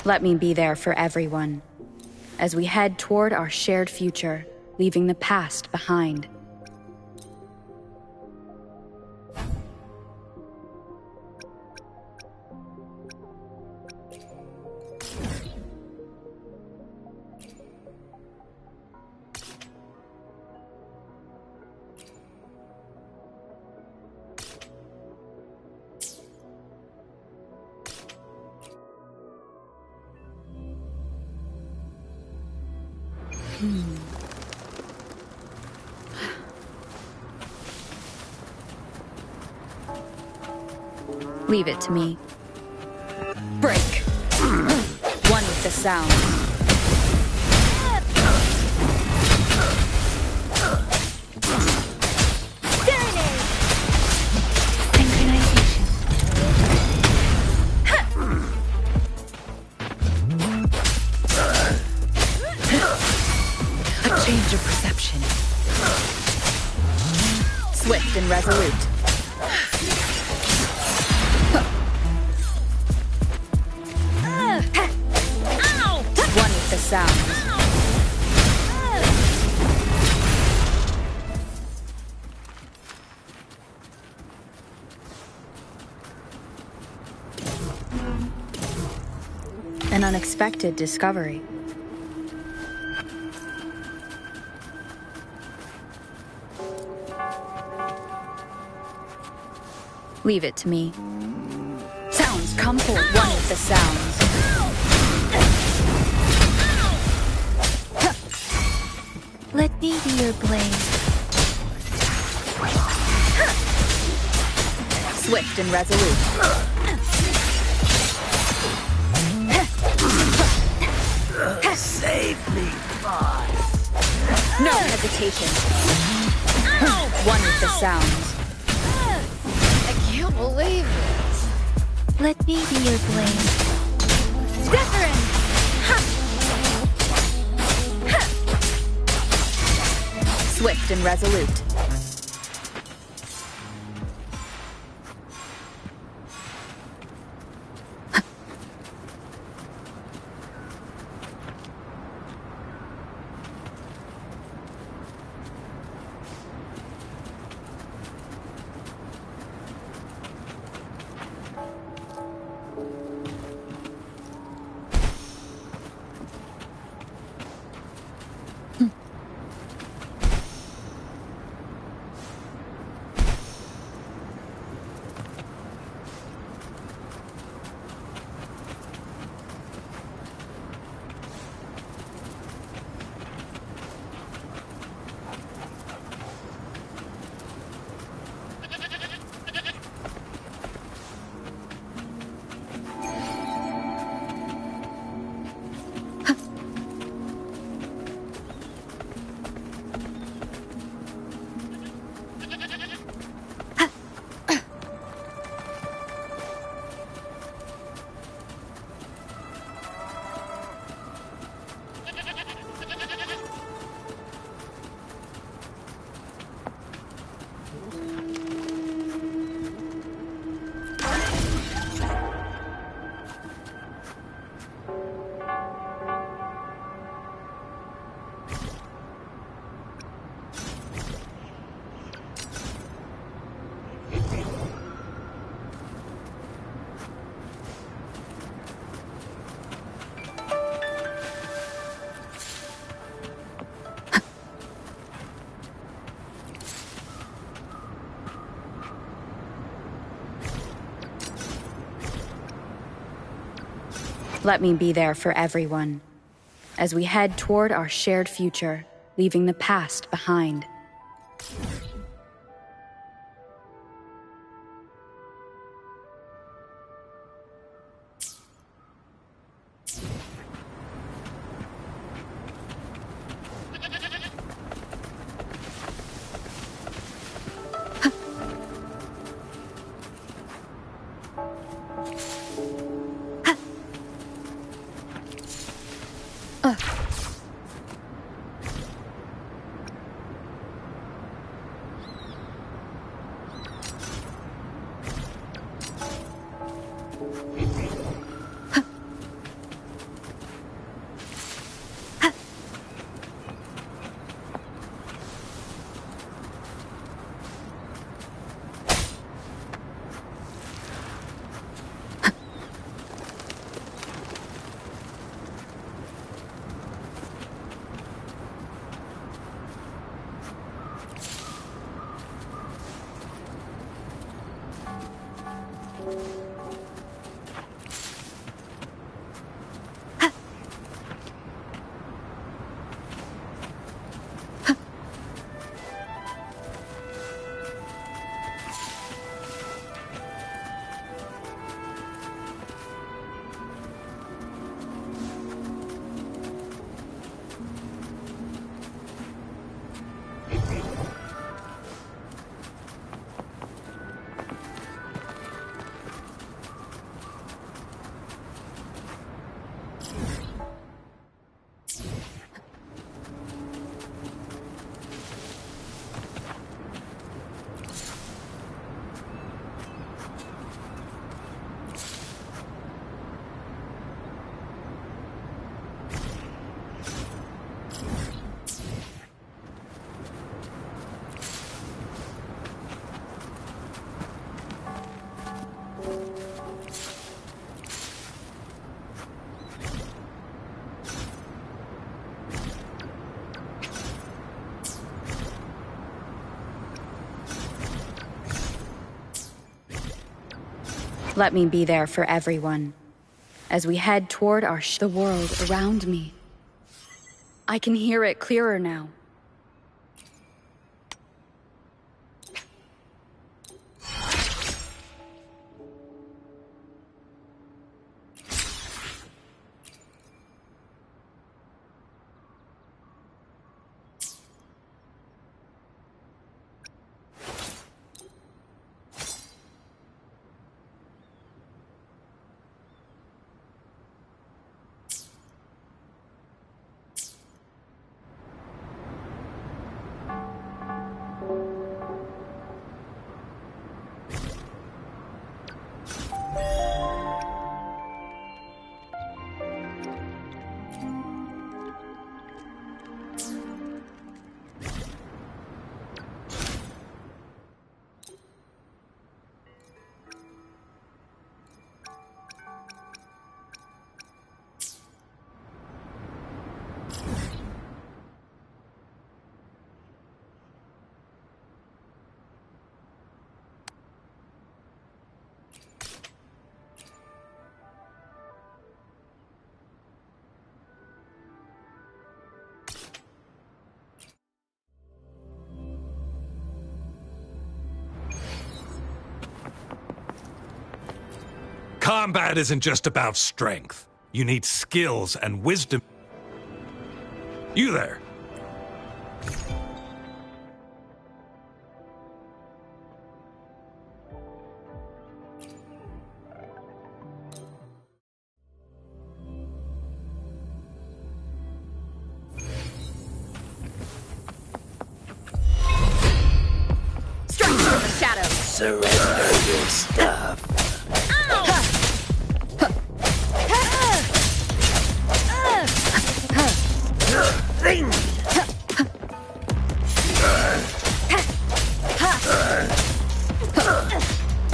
Let me be there for everyone, as we head toward our shared future, leaving the past behind. Leave it to me. Break! One with the sound. A change of perception. Swift and resolute. One with the sound. An unexpected discovery. Leave it to me. Sounds come forward. One with the sounds. Let me be your blade. Swift and resolute. Save me, boss. No hesitation. One with the sounds. I can't believe it. Let me be your blade. Zephyrin! swift and resolute. Let me be there for everyone, as we head toward our shared future, leaving the past behind. Let me be there for everyone, as we head toward the world around me. I can hear it clearer now. Combat isn't just about strength. You need skills and wisdom. You there. Strike from the shadows. Surrender your stuff.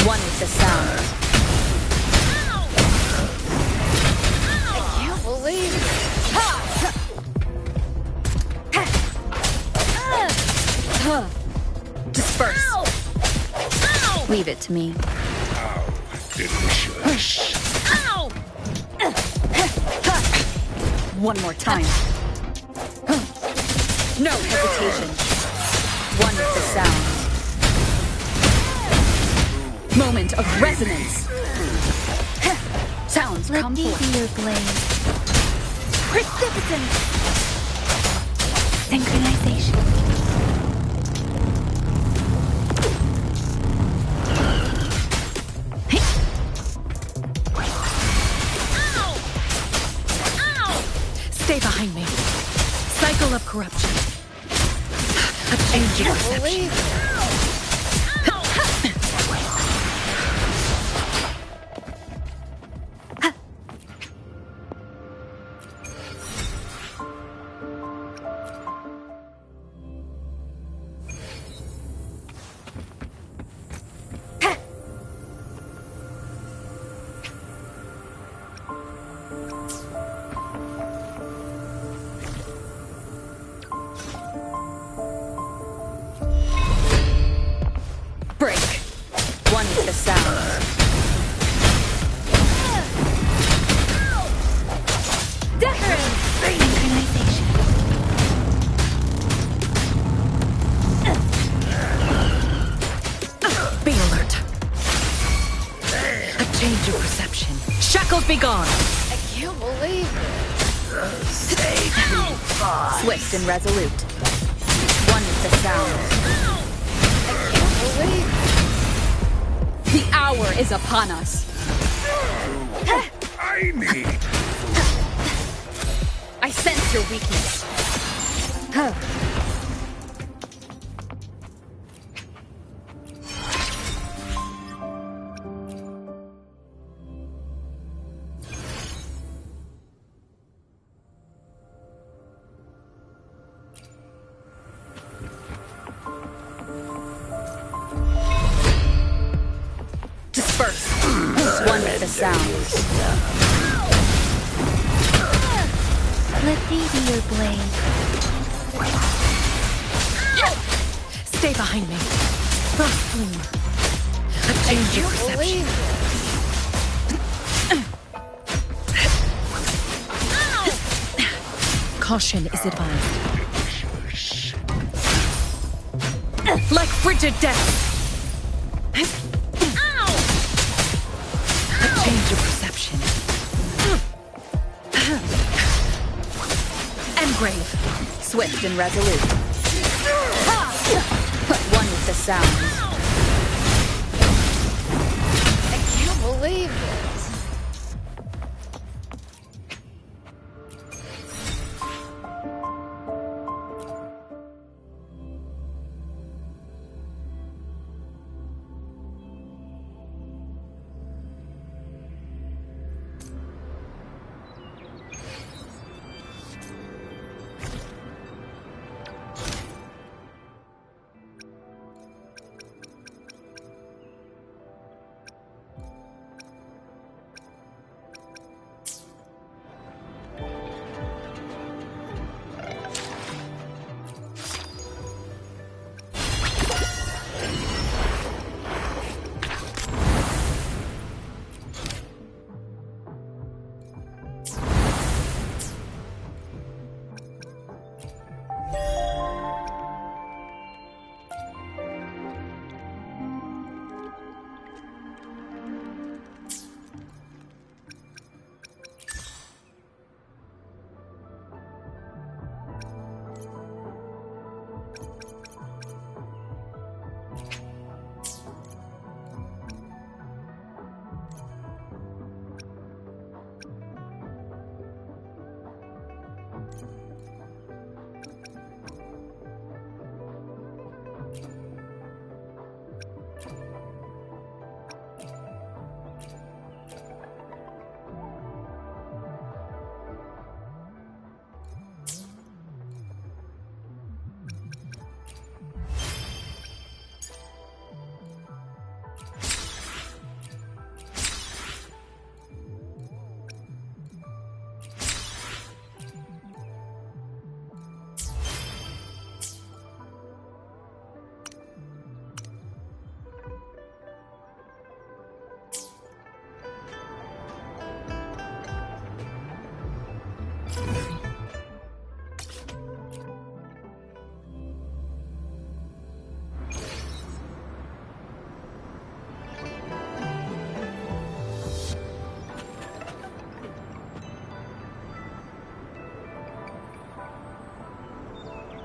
One with the sound. I can't believe it. Disperse. Leave it to me. Delicious. One more time. No hesitation. One with the sound. Moment of resonance. Sounds Let come me forth. be your blade. Precipitant. Synchronization. Stay behind me. Cycle of corruption. A change of perception. Break. One with the sound. Decorate. Synchronization. Be alert. A change of perception. Shackles be gone. I can't believe it. Swift and resolute. One with the sound. I can't believe it. The hour is upon us. I need. I sense your weakness. Disperse. One with the sound. Let me be your blade. Stay behind me. Frost flume. A change of perception. Caution is advised. Like frigid death. A change of perception. Engrave. Swift and resolute. One with the sound.